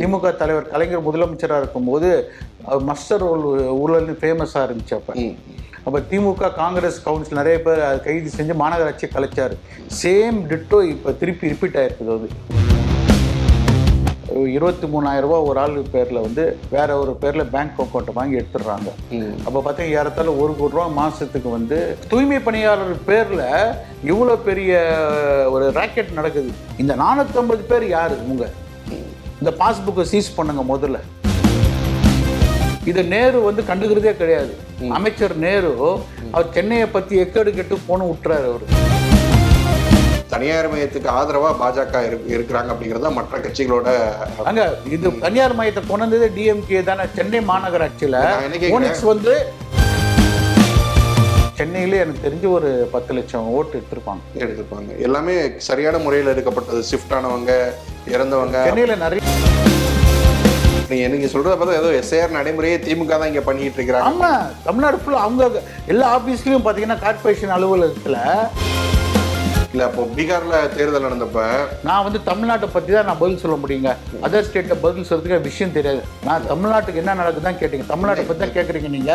திமுக தலைவர் கலைஞர் முதலமைச்சராக இருக்கும்போது மஸ்டர் ஊழல்னு ஃபேமஸாக இருந்துச்சு. அப்போ திமுக காங்கிரஸ் கவுன்சில் நிறைய பேர் கைது செஞ்சு மாநகராட்சியை கலைச்சார். சேம் டிட்டோ இப்போ திருப்பி ரிப்பீட் ஆகிருக்குது. அது 23,000 ரூபா ஒரு ஆள் பேரில் வந்து வேற ஒரு பேரில் பேங்க் அக்கௌண்ட்டை வாங்கி எடுத்துடுறாங்க. அப்போ பார்த்தீங்கன்னா ஏறத்தாழ 1 கோடி ரூபா மாதத்துக்கு வந்து தூய்மை பணியாளர் பேரில் இவ்வளோ பெரிய ஒரு ராக்கெட் நடக்குது. இந்த 450 பேர் யார்? இந்த பாஸ்புக்கை சீஸ் பண்ணுங்க முதல்ல. இதை நேரு வந்து கண்டுக்கிறதே கிடையாது. அமைச்சர் நேரு அவர் சென்னையை பற்றி எக்கேடு கெட்டு போன்னு விட்டுறாரு. அவர் தனியார் மையத்துக்கு ஆதரவா பாஜக இருக்கிறாங்க அப்படிங்கிறத மற்ற கட்சிகளோட அங்க இது தனியார் மையத்தை கொண்டு வந்தது டிஎம்கே தானே. சென்னை மாநகராட்சியில வந்து சென்னையிலே எனக்கு தெரிஞ்சு ஒரு 10 லட்சம் ஓட்டு எடுத்திருப்பாங்க. எல்லாமே சரியான முறையில் எடுக்கப்பட்டது. ஷிஃப்ட் ஆனவங்க, இறந்தவங்க சென்னையில நிறைய. நீங்க சொல்றத பார்த்தா ஏதோ எஸ்ஐஆர் நடைமுறையே திமுக தான் இங்க பண்ணிட்டு இருக்காங்க. ஆமா, தமிழ்நாடு ஃபுல்லா அவங்க எல்லா ஆபீஸ்லயும் பாத்தீங்கன்னா கார்பரேஷன் அலுவலகத்துல இல்ல. அப்போ பீகார்ல தேர்தல் நடந்தப்ப நான் வந்து தமிழ்நாட்டை பத்தி தான் நான் பதில் சொல்ல முடியுங்க. அதர் ஸ்டேட்ல பதில் சொல்றதுக்கு விஷயம் தெரியாது. நான் தமிழ்நாட்டுக்கு என்ன நடக்குதுதான் கேட்டீங்க. தமிழ்நாட்டை பத்தி தான் கேட்குறீங்க நீங்க.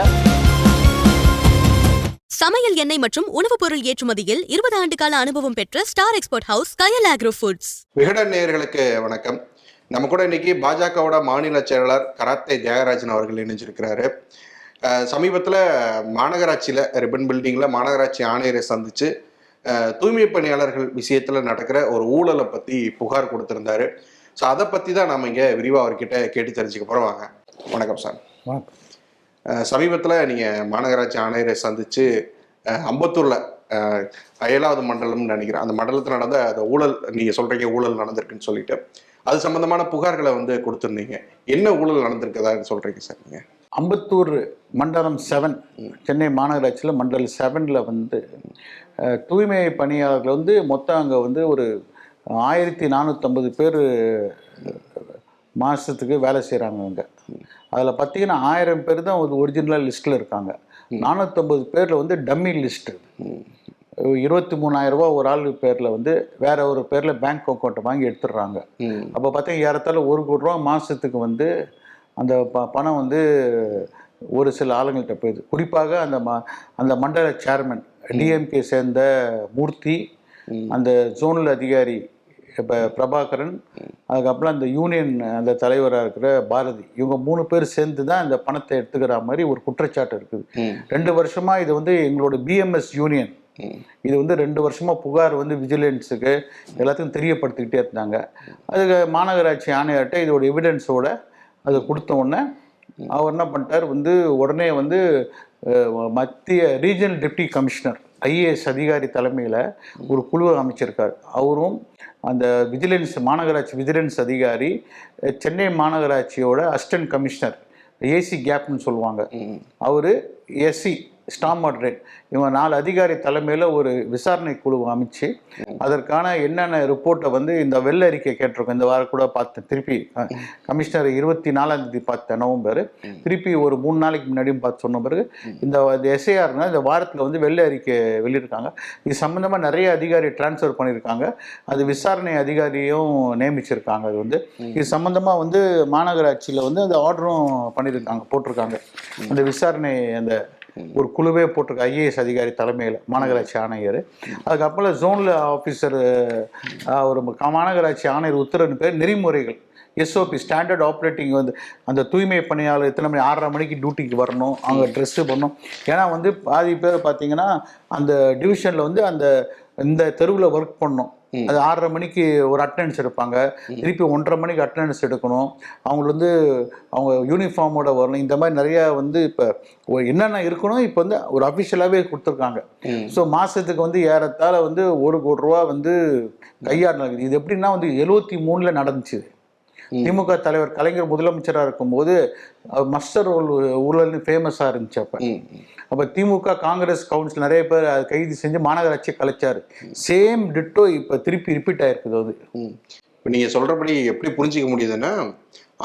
சமையல் எண்ணெய் மற்றும் உணவுப் பொருள் ஏற்றுமதியில் 20 ஆண்டு கால அனுபவம் பெற்ற ஸ்டார் எக்ஸ்போர்ட் ஹவுஸ் கயல் ஆக்ரோ ஃபுட்ஸ். விகடன் நேயர்களுக்கு வணக்கம். நம்ம கூட இன்னைக்கு பாஜகவோட மாநில செயலாளர் கராத்தே தியாகராஜன் அவர்கள் இணைஞ்சிருக்கிறாரு. சமீபத்தில் மாநகராட்சியில் ரிப்பன் பில்டிங்கில் மாநகராட்சி ஆணையரை சந்தித்து தூய்மை பணியாளர்கள் விஷயத்தில் நடக்கிற ஒரு ஊழலை பற்றி புகார் கொடுத்துருந்தாரு. ஸோ அதை பற்றி தான் நம்ம இங்கே விரிவாக அவர்கிட்ட கேட்டு தெரிஞ்சுக்க போகிறோம். வாங்க. வணக்கம் சார். சமீபத்தில் நீங்கள் மாநகராட்சி ஆணையரை சந்தித்து அம்பத்தூரில் 7வது மண்டலம்னு நினைக்கிறேன், அந்த மண்டலத்தில் நடந்த அந்த ஊழல், நீங்கள் சொல்கிறீங்க ஊழல் நடந்திருக்குன்னு சொல்லிட்டு அது சம்பந்தமான புகார்களை வந்து கொடுத்துருந்தீங்க. என்ன ஊழல் நடந்திருக்குதான்னு சொல்கிறீங்க சார் நீங்கள்? அம்பத்தூர் மண்டலம் 7 சென்னை மாநகராட்சியில் மண்டலம் 7ல் வந்து தூய்மை பணியாளர்கள் வந்து மொத்தம் அங்கே வந்து ஒரு 1450 பேர் மாதத்துக்கு வேலை செய்கிறாங்க. அங்கே அதில் பார்த்தீங்கன்னா 1000 பேர் தான் ஒரு ஒரிஜினல் லிஸ்ட்டில் இருக்காங்க. 450 பேரில் வந்து டம்மி லிஸ்ட்டு. 23,000 ரூபா ஒரு ஆள் பேரில் வந்து வேற ஒரு பேரில் பேங்க் அக்கௌண்ட்டை வாங்கி எடுத்துடுறாங்க. அப்போ பார்த்தீங்கன்னா ஏறத்தாழ 1 கோடி ரூபா மாதத்துக்கு வந்து அந்த பணம் வந்து ஒரு சில ஆளுங்கள்கிட்ட போயிடுது. குறிப்பாக அந்த மண்டல சேர்மன் டிஎம்கே சேர்ந்த மூர்த்தி, அந்த ஜோனல் அதிகாரி இப்போ பிரபாகரன், அதுக்கப்புறம் அந்த யூனியன் அந்த தலைவராக இருக்கிற பாரதி, இவங்க 3 பேர் சேர்ந்து தான் இந்த பணத்தை எடுத்துக்கிற மாதிரி ஒரு குற்றச்சாட்டு இருக்குது. 2 வருஷமாக இது வந்து எங்களோட பிஎம்எஸ் யூனியன் இது வந்து 2 வருஷமாக புகார் வந்து விஜிலன்ஸுக்கு எல்லாத்துக்கும் தெரியப்படுத்திக்கிட்டே இருந்தாங்க. அதுக்கு மாநகராட்சி ஆணையர்கிட்ட இதோட எவிடன்ஸோட அதை கொடுத்த உடனே அவர் என்ன பண்ணிட்டார் வந்து உடனே வந்து மத்திய ரீஜனல் டெப்டி கமிஷனர் ஐஏஎஸ் அதிகாரி தலைமையில் ஒரு குழு அமைச்சிருக்கார். அவரும் அந்த விஜிலன்ஸ் மாநகராட்சி விஜிலன்ஸ் அதிகாரி, சென்னை மாநகராட்சியோட அசிஸ்டன்ட் கமிஷனர் ஏசி கேப்னு சொல்லுவாங்க, அவர் எஸ்சி ஸ்டாம் மாடரேட், இவங்க 4 அதிகாரி தலைமையில் ஒரு விசாரணை குழு அமைச்சு அதற்கான என்னென்ன ரிப்போர்ட்டை வந்து இந்த வெள்ள அறிக்கை கேட்டிருக்கோம். இந்த வாரம் கூட பார்த்தேன். திருப்பி கமிஷனர் 24ஆம் தேதி பார்த்தேன் நவம்பர். திருப்பி ஒரு 3 நாளைக்கு முன்னாடியும் பார்த்து சொன்ன பிறகு இந்த எஸ்ஐஆர்னா இந்த வாரத்தில் வந்து வெள்ள அறிக்கை வெளியிருக்காங்க. இது சம்மந்தமாக நிறைய அதிகாரி டிரான்ஸ்ஃபர் பண்ணியிருக்காங்க. அது விசாரணை அதிகாரியும் நியமிச்சிருக்காங்க. அது வந்து இது சம்மந்தமாக வந்து மாநகராட்சியில் வந்து அந்த ஆர்டரும் போட்டிருக்காங்க. அந்த விசாரணை அந்த ஒரு குழுவே போட்டிருக்க ஐஏஎஸ் அதிகாரி தலைமையில் மாநகராட்சி ஆணையர். அதுக்கப்புறம் ஜோனில் ஆஃபீஸர் ஒரு மாநகராட்சி ஆணையர் உத்தரவின் பேர் நெறிமுறைகள் எஸ்ஓபி ஸ்டாண்டர்ட் ஆப்ரேட்டிங் வந்து அந்த தூய்மை பணியாளர் எத்தனை மணி 6:30 மணிக்கு டியூட்டிக்கு வரணும், அவங்க ட்ரெஸ்ஸு பண்ணணும். ஏன்னா வந்து பாதி பேர் பார்த்தீங்கன்னா அந்த டிவிஷனில் வந்து அந்த இந்த தெருவில் ஒர்க் பண்ணணும். அது 6:30 மணிக்கு ஒரு அட்டண்டன்ஸ் எடுப்பாங்க, திருப்பி 1:30 மணிக்கு அட்டண்டன்ஸ் எடுக்கணும். அவங்க வந்து அவங்க யூனிஃபார்மோட வரணும். இந்த மாதிரி நிறையா வந்து இப்போ என்னென்ன இருக்கணும் இப்போ வந்து ஒரு அஃபிஷியலாகவே கொடுத்துருக்காங்க. ஸோ மாதத்துக்கு வந்து ஏறத்தாழ வந்து 1 கோடி ரூபா வந்து கையாடு நடக்குது. இது எப்படின்னா வந்து 73ல் நடந்துச்சு. திமுக தலைவர் கலைஞர் முதலமைச்சராக இருக்கும்போது மஸ்டர் ஊழல்னு ஃபேமஸாக இருந்துச்சு. அப்போ திமுக காங்கிரஸ் கவுன்சில் நிறைய பேர் கைது செஞ்சு மாநகராட்சியை கலைச்சார். சேம் டிட்டோ இப்போ திருப்பி ரிப்பீட் ஆயிருக்குது. அது இப்போ நீங்கள் சொல்கிறபடி எப்படி புரிஞ்சிக்க முடியுதுன்னா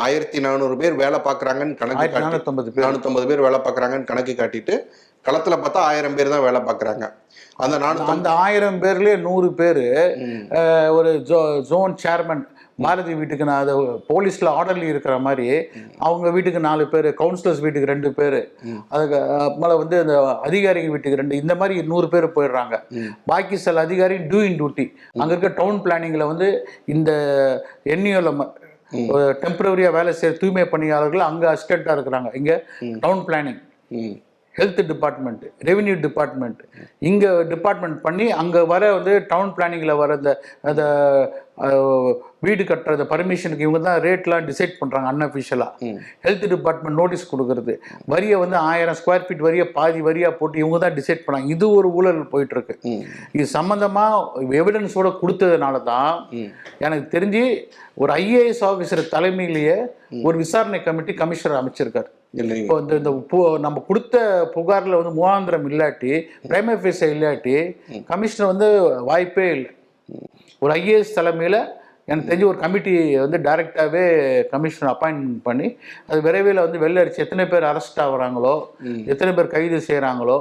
1400 பேர் வேலை பார்க்குறாங்கன்னு கணக்கு, 450 பேர் வேலை பார்க்குறாங்கன்னு கணக்கு காட்டிட்டு களத்தில் பார்த்தா 1000 பேர் தான் வேலை பார்க்குறாங்க. அந்த 1000 பேர்லேயே 100 பேர் ஒரு ஜோன் சேர்மன் பாரதி வீட்டுக்கு நான் அதை போலீஸில் ஆர்டர்லி இருக்கிற மாதிரி அவங்க வீட்டுக்கு 4 பேர், கவுன்சிலர்ஸ் வீட்டுக்கு 2 பேர், அதுக்கு மேலே வந்து அந்த அதிகாரிகள் வீட்டுக்கு 2, இந்த மாதிரி 100 பேர் போயிடுறாங்க. பாக்கி சில அதிகாரி டூயிங் டியூட்டி அங்கே இருக்க டவுன் பிளானிங்கில் வந்து இந்த என்யூஎல் டெம்பரரியாக வேலை செய்கிற தூய்மை பணியாளர்கள் அங்கே அசிஸ்டண்ட்டாக இருக்கிறாங்க. இங்கே down planning, health department, revenue department, இங்கே டிபார்ட்மெண்ட் பண்ணி அங்கே வர வந்து டவுன் பிளானிங்கில் வர அந்த வீடு கட்டுறது பர்மிஷனுக்கு இவங்க தான் ரேட்லாம் டிசைட் பண்ணுறாங்க அன்அஃபிஷியலாக. ஹெல்த் டிபார்ட்மெண்ட் நோட்டீஸ் கொடுக்கறது, வரியை வந்து 1000 ஸ்கொயர் ஃபீட் வரியை பாதி வரியாக போட்டு இவங்க தான் டிசைட் பண்ணாங்க. இது ஒரு ஊழல் போயிட்டுருக்கு. இது சம்மந்தமாக எவிடன்ஸோடு கொடுத்ததுனால தான் எனக்கு தெரிஞ்சு ஒரு ஐஏஎஸ் ஆஃபீஸர் தலைமையிலேயே ஒரு விசாரணை கமிட்டி கமிஷனர் அமைச்சிருக்காரு. இப்போ இந்த நம்ம கொடுத்த புகாரில் வந்து முகாந்திரம் இல்லாட்டி, பிரைமா ஃபேஸை இல்லாட்டி கமிஷனர் வந்து வாய்ப்பே இல்லை. ஒரு ஐஏஎஸ் தலைமையில் எனக்கு தெரிஞ்சு ஒரு கமிட்டி வந்து டைரெக்டாகவே கமிஷனர் அப்பாயின்மெண்ட் பண்ணி அது விரைவில் வந்து வெள்ளரிச்சு எத்தனை பேர் அரெஸ்ட் ஆகுறாங்களோ, எத்தனை பேர் கைது செய்கிறாங்களோ.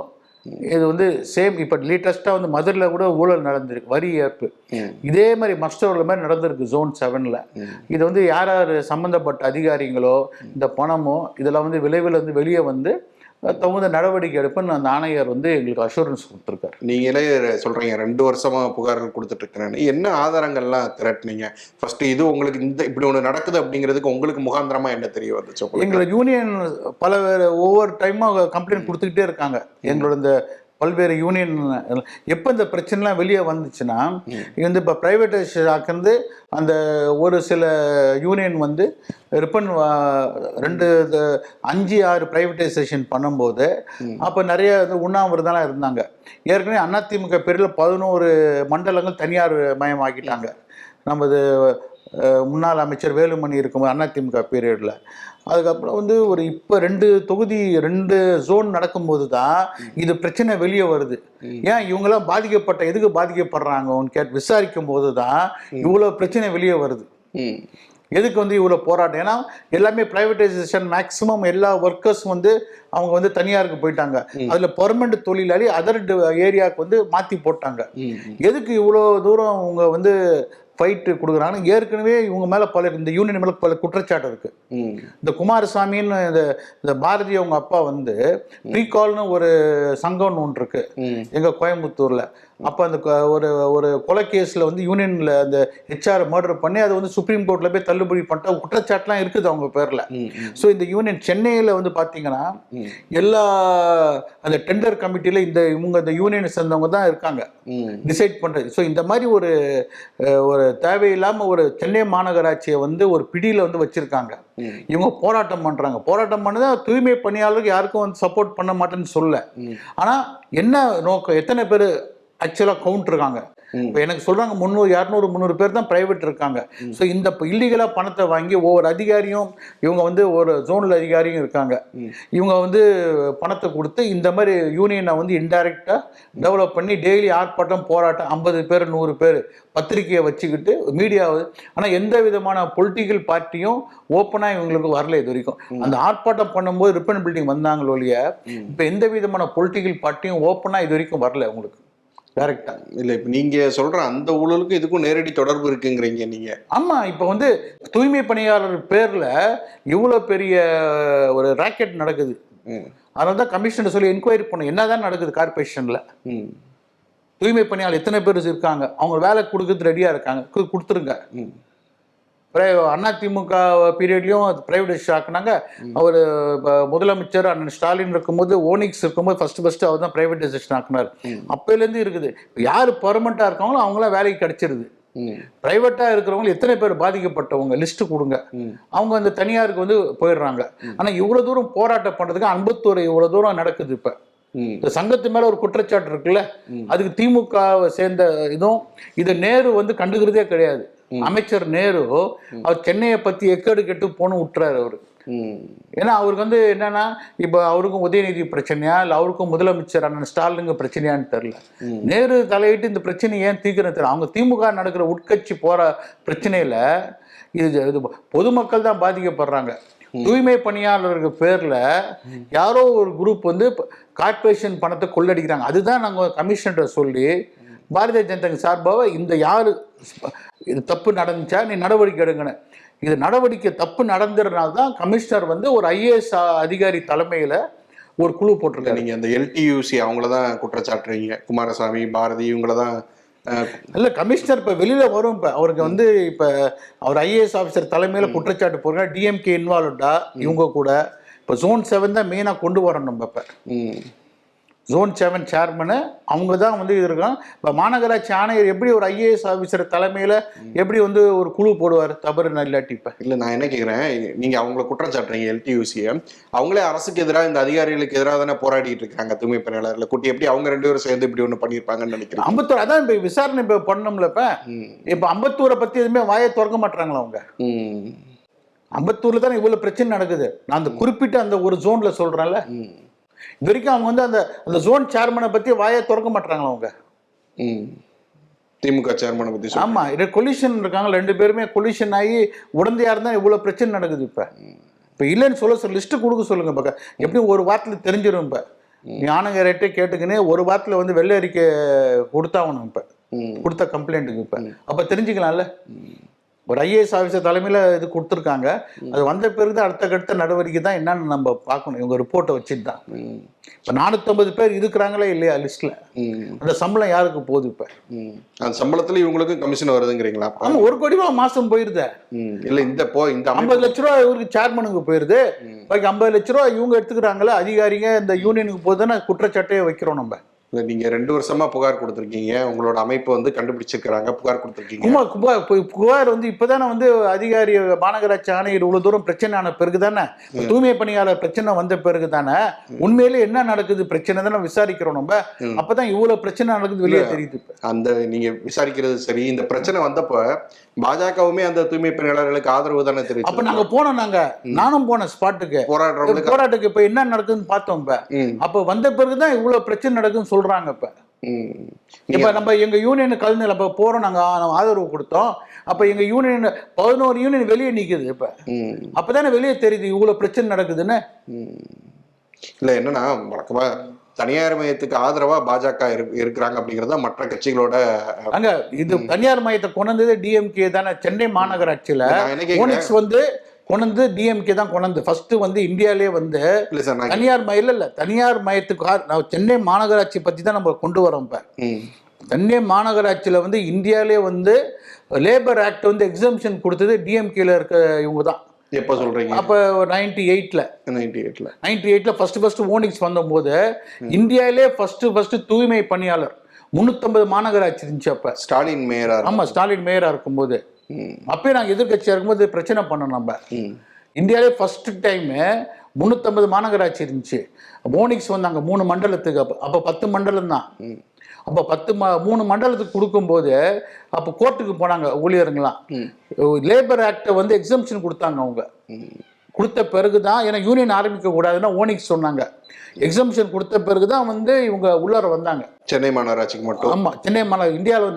இது வந்து சேம் இப்போ லேட்டஸ்ட்டாக வந்து மதுரையில் கூட ஊழல் நடந்திருக்கு, வரி ஏற்பு. இதே மாதிரி மஸ்டோரில் மாதிரி நடந்திருக்கு Zone 7. இது வந்து யார் யார் சம்மந்தப்பட்ட அதிகாரிகளோ இந்த பணமோ இதெல்லாம் வந்து விளைவில் வந்து வெளியே வந்து தகுந்த நடவடிக்கை எடுப்புன்னு அந்த ஆணையர் வந்து எங்களுக்கு அஷூரன்ஸ் கொடுத்துருக்காரு. நீங்களே சொல்றீங்க 2 வருஷமா புகார்கள் கொடுத்துட்டு இருக்கிறேன்னு. என்ன ஆதாரங்கள்லாம் திரட்டுனீங்க? ஃபர்ஸ்ட் இது உங்களுக்கு இந்த இப்படி ஒன்று நடக்குது அப்படிங்கிறதுக்கு உங்களுக்கு முகாந்திரமா என்ன தெரிய வந்துச்சு? எங்களோட யூனியன் பல ஒவ்வொரு டைமாக கம்ப்ளைண்ட் கொடுத்துக்கிட்டே இருக்காங்க. எங்களோட இந்த பல்வேறு யூனியன் எப்போ இந்த பிரச்சனைலாம் வெளியே வந்துச்சுன்னா, வந்து இப்போ ப்ரைவேட்டைசேஷன் ஆக்குறது அந்த ஒரு சில யூனியன் வந்து ரிப்பன் 5-6 ப்ரைவேட்டைசேஷன் பண்ணும்போது அப்போ நிறைய உண்ணாவிரதம்லாம் இருந்தாங்க. ஏற்கனவே அதிமுக பேரில் 11 மண்டலங்கள் தனியார் மயமாக்கிட்டாங்க. நமது முன்னாள் அமைச்சர் வேலுமணி இருக்கும்போது அதிமுக பீரியடில். அதுக்கப்புறம் வந்து ஒரு இப்போ 2 தொகுதி 2 ஜோன் நடக்கும்போது தான் இது பிரச்சனை வெளியே வருது. ஏன் இவங்கெல்லாம் எதுக்கு பாதிக்கப்படுறாங்கன்னு விசாரிக்கும் போது தான் இவ்வளோ பிரச்சனை வெளியே வருது. எதுக்கு வந்து இவ்வளோ போராட்டம்? ஏன்னா எல்லாமே ப்ரைவேட்டைசேஷன், மேக்ஸிமம் எல்லா ஒர்க்கர்ஸும் வந்து அவங்க வந்து தனியாருக்கு போயிட்டாங்க. அதில் பெர்மனண்ட் தொழிலாளி அதர் ஏரியாவுக்கு வந்து மாற்றி போட்டாங்க. எதுக்கு இவ்வளோ தூரம் அவங்க வந்து ஃபைட்டு கொடுக்குறாங்க? ஏற்கனவே இவங்க மேலே இந்த யூனியன் மேலே பல குற்றச்சாட்டு இருக்குது. இந்த குமாரசாமின்னு இந்த பாரதி அவங்க அப்பா வந்து ப்ரீகால்னு ஒரு சங்கம்னு ஒன்று இருக்கு எங்கள் கோயம்புத்தூரில். அப்போ அந்த ஒரு கொலை கேஸில் வந்து யூனியனில் அந்த ஹெச்ஆர் மர்டர் பண்ணி அதை வந்து சுப்ரீம் கோர்ட்டில் போய் தள்ளுபடி பண்ணிட்டா குற்றச்சாட்டுலாம் இருக்குது அவங்க பேரில். ஸோ இந்த யூனியன் சென்னையில் வந்து பார்த்தீங்கன்னா எல்லா அந்த டெண்டர் கமிட்டியில் இந்த யூனியனை சேர்ந்தவங்க தான் இருக்காங்க டிசைட் பண்ணுறது. ஸோ இந்த மாதிரி ஒரு தேவையில்லாமல் ஒரு சென்னை மாநகராட்சியை வந்து ஒரு பிடியில் வந்து வச்சுருக்காங்க. இவங்க போராட்டம் பண்ணுறாங்க. போராட்டம் பண்ணதான் தூய்மை பணியாளருக்கு யாருக்கும் வந்து சப்போர்ட் பண்ண மாட்டேன்னு சொல்ல. ஆனால் என்ன நோக்கம்? எத்தனை பேர் ஆக்சுவலாக கவுண்ட் இருக்காங்க? இப்போ எனக்கு சொல்கிறாங்க 200-300 பேர் தான் ப்ரைவேட் இருக்காங்க. ஸோ இந்த இல்லீகலாக பணத்தை வாங்கி ஒவ்வொரு அதிகாரியும் இவங்க வந்து ஒரு ஜோனல் அதிகாரியும் இருக்காங்க. இவங்க வந்து பணத்தை கொடுத்து இந்த மாதிரி யூனியனை வந்து இன்டைரக்டாக டெவலப் பண்ணி டெய்லி ஆர்ப்பாட்டம் போராட்டம் 50 பேர் 100 பேர் பத்திரிகையை வச்சுக்கிட்டு மீடியாவை. ஆனால் எந்த விதமான பொலிட்டிக்கல் பார்ட்டியும் ஓப்பனாக இவங்களுக்கு வரல இது வரைக்கும். அந்த ஆர்ப்பாட்டம் பண்ணும்போது ரிப்பன் பில்டிங் வந்தாங்களோ இல்லையா, இப்போ எந்த விதமான பொலிட்டிக்கல் பார்ட்டியும் ஓப்பனாக இது வரைக்கும் வரல உங்களுக்கு டைரக்டா. இல்லை இப்போ நீங்கள் சொல்கிற அந்த ஊழலுக்கும் இதுக்கும் நேரடி தொடர்பு இருக்குங்கிறீங்க நீங்கள்? ஆமாம். இப்போ வந்து தூய்மை பணியாளர் பேரில் இவ்வளோ பெரிய ஒரு ராக்கெட் நடக்குது. அதனால தான் கமிஷனர் சொல்லி என்கொயரி பண்ண என்ன தான் நடக்குது கார்பரேஷனில். தூய்மை பணியாளர் எத்தனை பேர் இருக்காங்க, அவங்க வேலை கொடுக்கறது ரெடியாக இருக்காங்க, கொடுத்துருங்க. அதிமுக பீரியட்லையும் பிரைவேடைஸ் ஆக்குனாங்க. அவர் முதலமைச்சர் அண்ணன் ஸ்டாலின் இருக்கும்போது ஓனிக்ஸ் இருக்கும்போது ஃபர்ஸ்ட் அவர் தான் பிரைவேடைசேஷன் ஆக்குனார். அப்போலேருந்து இருக்குது. யார் பெர்மனெண்ட்டாக இருக்காங்களோ அவங்களாம் வேலைக்கு கிடைச்சிருது. பிரைவேட்டாக இருக்கிறவங்க எத்தனை பேர் பாதிக்கப்பட்டவங்க லிஸ்ட்டு கொடுங்க. அவங்க அந்த தனியாருக்கு வந்து போயிடுறாங்க. ஆனால் இவ்வளோ தூரம் போராட்டம் பண்ணுறதுக்கு அன்பத்தூர் இவ்வளோ தூரம் நடக்குது. இப்போ இந்த சங்கத்து மேலே ஒரு குற்றச்சாட்டு இருக்குல்ல, அதுக்கு திமுகவை சேர்ந்த இதை நேரு வந்து கண்டுக்கிறதே கிடையாது. அமைச்சர் நேரு அவர் சென்னையை பற்றி எக்கேடு கெட்டு போன்னு விட்டுறாரு அவர். ஏன்னா அவருக்கு வந்து என்னன்னா இப்போ அவருக்கும் உதயநிதி பிரச்சனையா இல்லை அவருக்கும் முதலமைச்சர் அண்ணன் ஸ்டாலினுங்க பிரச்சனையான்னு தெரியல. நேரு தலையிட்டு இந்த பிரச்சனை ஏன் தீர்க்கணும் தெரியல. அவங்க திமுக நடக்கிற உட்கட்சி போற பிரச்சனையில இது பொதுமக்கள் தான் பாதிக்கப்படுறாங்க. தூய்மை பணியாளர்கள் பேர்ல யாரோ ஒரு குரூப் வந்து கார்பரேஷன் பணத்தை கொள்ளடிக்கிறாங்க. அதுதான் நாங்கள் கமிஷனர் சொல்லி பாரதிய ஜனதா சார்பாக இந்த யாரு இது தப்பு நடந்துச்சா, நீ நடவடிக்கை எடுங்கன்னு. இது நடவடிக்கை தப்பு நடந்துறதுனால தான் கமிஷனர் வந்து ஒரு ஐஏஎஸ் அதிகாரி தலைமையில் ஒரு குழு போட்டிருக்காரு. நீங்க அந்த எல்டியூசி அவங்கள தான் குற்றச்சாட்டுறீங்க, குமாரசாமி, பாரதி இவங்கள தான். இல்லை, கமிஷனர் இப்போ வெளியில் வரும். இப்போ அவருக்கு வந்து இப்போ அவர் ஐஏஎஸ் ஆஃபீஸர் தலைமையில் குற்றச்சாட்டு போடுறாங்க. டிஎம்கே இன்வால்வ்டா இவங்க கூட. இப்போ Zone 7 தான் மெயினாக கொண்டு வரோம் நம்ம. இப்போ Zone 7 சேர்மனு அவங்க தான் வந்து இது இருக்கான். இப்போ மாநகராட்சி ஆணையர் எப்படி ஒரு ஐஏஎஸ் ஆஃபீஸர் தலைமையில் எப்படி வந்து ஒரு குழு போடுவார் தவறு இல்லாட்டி? இப்போ இல்லை, நான் என்ன கேட்குறேன், நீங்கள் அவங்கள குற்றம் சாட்டுறீங்க எல்டியூசியை, அவங்களே அரசுக்கு எதிராக இந்த அதிகாரிகளுக்கு எதிராக தானே போராடிட்டு இருக்காங்க தூய்மை பணியாளர்களை கூட்டி. எப்படி அவங்க 2 பேரும் சேர்ந்து இப்படி ஒன்று பண்ணியிருப்பாங்கன்னு நினைக்கிறேன். அம்பத்தூர் அதான் இப்போ விசாரணை இப்போ பண்ணணும்ல. இப்போ அம்பத்தூரை பற்றி எதுவுமே வாயை திறக்க மாட்டாங்களா அவங்க? அம்பத்தூர்ல தானே இவ்வளவு பிரச்சனை நடக்குது. நான் அந்த குறிப்பிட்ட அந்த ஒரு ஜோன்ல சொல்றேன்ல, இது வரைக்கும் அவங்க வந்து அந்த அந்த ஜோன் சேர்மனை பத்தி வாயை திறக்க மாட்டாங்களா அவங்க? திமுக சேர்மனை பத்தி. ஆமா, இது கொலிஷன் இருக்காங்க, 2 பேருமே கொலிஷன் ஆகி உடந்தையா இருந்தா இவ்வளவு பிரச்சனை நடக்குது. இப்ப இல்லைன்னு சொல்ல லிஸ்ட் கொடுக்க சொல்லுங்க. பக்கம் எப்படியும் ஒரு வாரத்துல தெரிஞ்சிடும். இப்ப ஞானகரேட்டே கேட்டுக்கினே ஒரு வாரத்துல வந்து வெள்ளை அறிக்கை கொடுத்தாகணும். இப்ப கொடுத்த கம்ப்ளைண்ட்டுக்கு இப்ப அப்ப தெரிஞ்சுக்கலாம்ல. ஒரு ஐஏஎஸ் ஆஃபீஸர் தலைமையில் இது கொடுத்துருக்காங்க. அது வந்த பிறகு தான் அடுத்த நடவடிக்கை தான் என்னன்னு நம்ம பார்க்கணும். இவங்க ரிப்போர்ட்டை வச்சுட்டு தான். இப்போ 450 பேர் இருக்கிறாங்களே இல்லையா லிஸ்ட்டில்? அந்த சம்பளம் யாருக்கு போகுது? இப்போ அந்த சம்பளத்தில் இவங்களுக்கு கமிஷன் வருதுங்கிறீங்களா? ஆமாம், 1 கோடி ரூபா மாதம் போயிருது. இல்லை, இந்த 50 லட்ச ரூபா இவருக்கு சேர்மனுக்கு போயிருது. பாக்கி 50 லட்ச ரூபா இவங்க எடுத்துக்கிறாங்களே அதிகாரிங்க. இந்த யூனியனுக்கு போகுதுன்னு குற்றச்சாட்டையே வைக்கிறோம் நம்ம. இல்லை, நீங்கள் 2 வருஷமா புகார் கொடுத்துருக்கீங்க, உங்களோட அமைப்பு வந்து கண்டுபிடிச்சிருக்கிறாங்க, புகார் கொடுத்துருக்கீங்க. புகார் வந்து இப்போதானே வந்து அதிகாரி மாநகராட்சி ஆணையர் இவ்வளோ தூரம் பிரச்சனை ஆன பிறகு தானே, தூய்மை பணியாளர் பிரச்சனை வந்த பிறகு தானே உண்மையிலே என்ன நடக்குது பிரச்சனை தானே விசாரிக்கிறோம் நம்ம. அப்போதான் இவ்வளோ பிரச்சனை நடக்குது வெளியே தெரியுது. அந்த நீங்கள் விசாரிக்கிறது சரி. இந்த பிரச்சனை வந்தப்போ பாஜகவுமே அந்த தூய்மை பணியாளர்களுக்கு ஆதரவு தானே தெரியும். அப்போ நாங்கள் போனோம், நானும் போனேன் ஸ்பாட்டுக்கு, போராட்டத்துக்கு. இப்போ என்ன நடக்குதுன்னு பார்த்தோம். அப்போ வந்த பிறகுதான் இவ்வளோ பிரச்சனை நடக்குதுன்னு சொல்றாங்க. இப்ப நம்ம எங்க யூனியன் கலந்து அப்ப போறோம், நாங்க ஆதரவு கொடுத்தோம். அப்ப எங்க யூனியன் 11 யூனியன் வெளியே நிக்குது. இப்ப அப்பதானே வெளியே தெரியுது இவ்வளவு பிரச்சனை நடக்குதுன்னு. இல்ல, என்னன்னா வழக்கமா தனியார் மையத்துக்கு ஆதரவா பாஜக இருக்கிறாங்க அப்படிங்கறத மற்ற கட்சிகளோட அங்க இது தனியார் மையத்தை கொண்டது டிஎம்கே தானே. சென்னை மாநகராட்சியில ஓனிக்ஸ் வந்து கொண்டு டிஎம்கே தான் கொண்டு ஃபர்ஸ்ட் வந்து இந்தியாலே வந்து தனியார் மையம் இல்ல. தனியார் மையத்துக்கு சென்னை மாநகராட்சி பத்தி தான் நம்ம கொண்டு வரோம். இப்ப சென்னை மாநகராட்சியில வந்து இந்தியாலே வந்து லேபர் ஆக்ட் வந்து எக்ஸம்ஷன் கொடுத்தது டிஎம்கேல இருக்க இவங்க தான். எப்போ சொல்றீங்க? அப்ப 98ல ஃபர்ஸ்ட் ஓனிக்ஸ் வந்தபோது இந்தியாவிலே ஃபர்ஸ்ட் தூய்மை பணியாளர் 350 மாநகராட்சி இருந்துச்சு. அப்ப ஸ்டாலின் மேயரா. ஆமா, ஸ்டாலின் மேயரா இருக்கும்போது. அப்பயே நாங்கள் எதிர்கட்சியா இருக்கும்போது பிரச்சனை பண்ணோம். நம்ம இந்தியாவிலே ஃபர்ஸ்ட் டைம் 350 மாநகராட்சி இருந்துச்சு. ஓனிக்ஸ் வந்தாங்க 3 மண்டலத்துக்கு. அப்போ 10 மண்டலம் தான். அப்போ 3 மண்டலத்துக்கு கொடுக்கும்போது அப்போ கோர்ட்டுக்கு போனாங்க ஊழியருங்களாம். லேபர் ஆக்டை வந்து எக்ஸம்ஷன் கொடுத்தாங்க. அவங்க கொடுத்த பிறகுதான், ஏன்னா யூனியன் ஆரம்பிக்க கூடாதுன்னா ஓனிக்ஸ் சொன்னாங்க. எக்ஸம்ஷன் கொடுத்த பிறகுதான் வந்து இவங்க உள்ளார வந்தாங்க. சென்னை மாநகராட்சிக்கு மட்டும். ஆமா, சென்னை இந்தியாவில்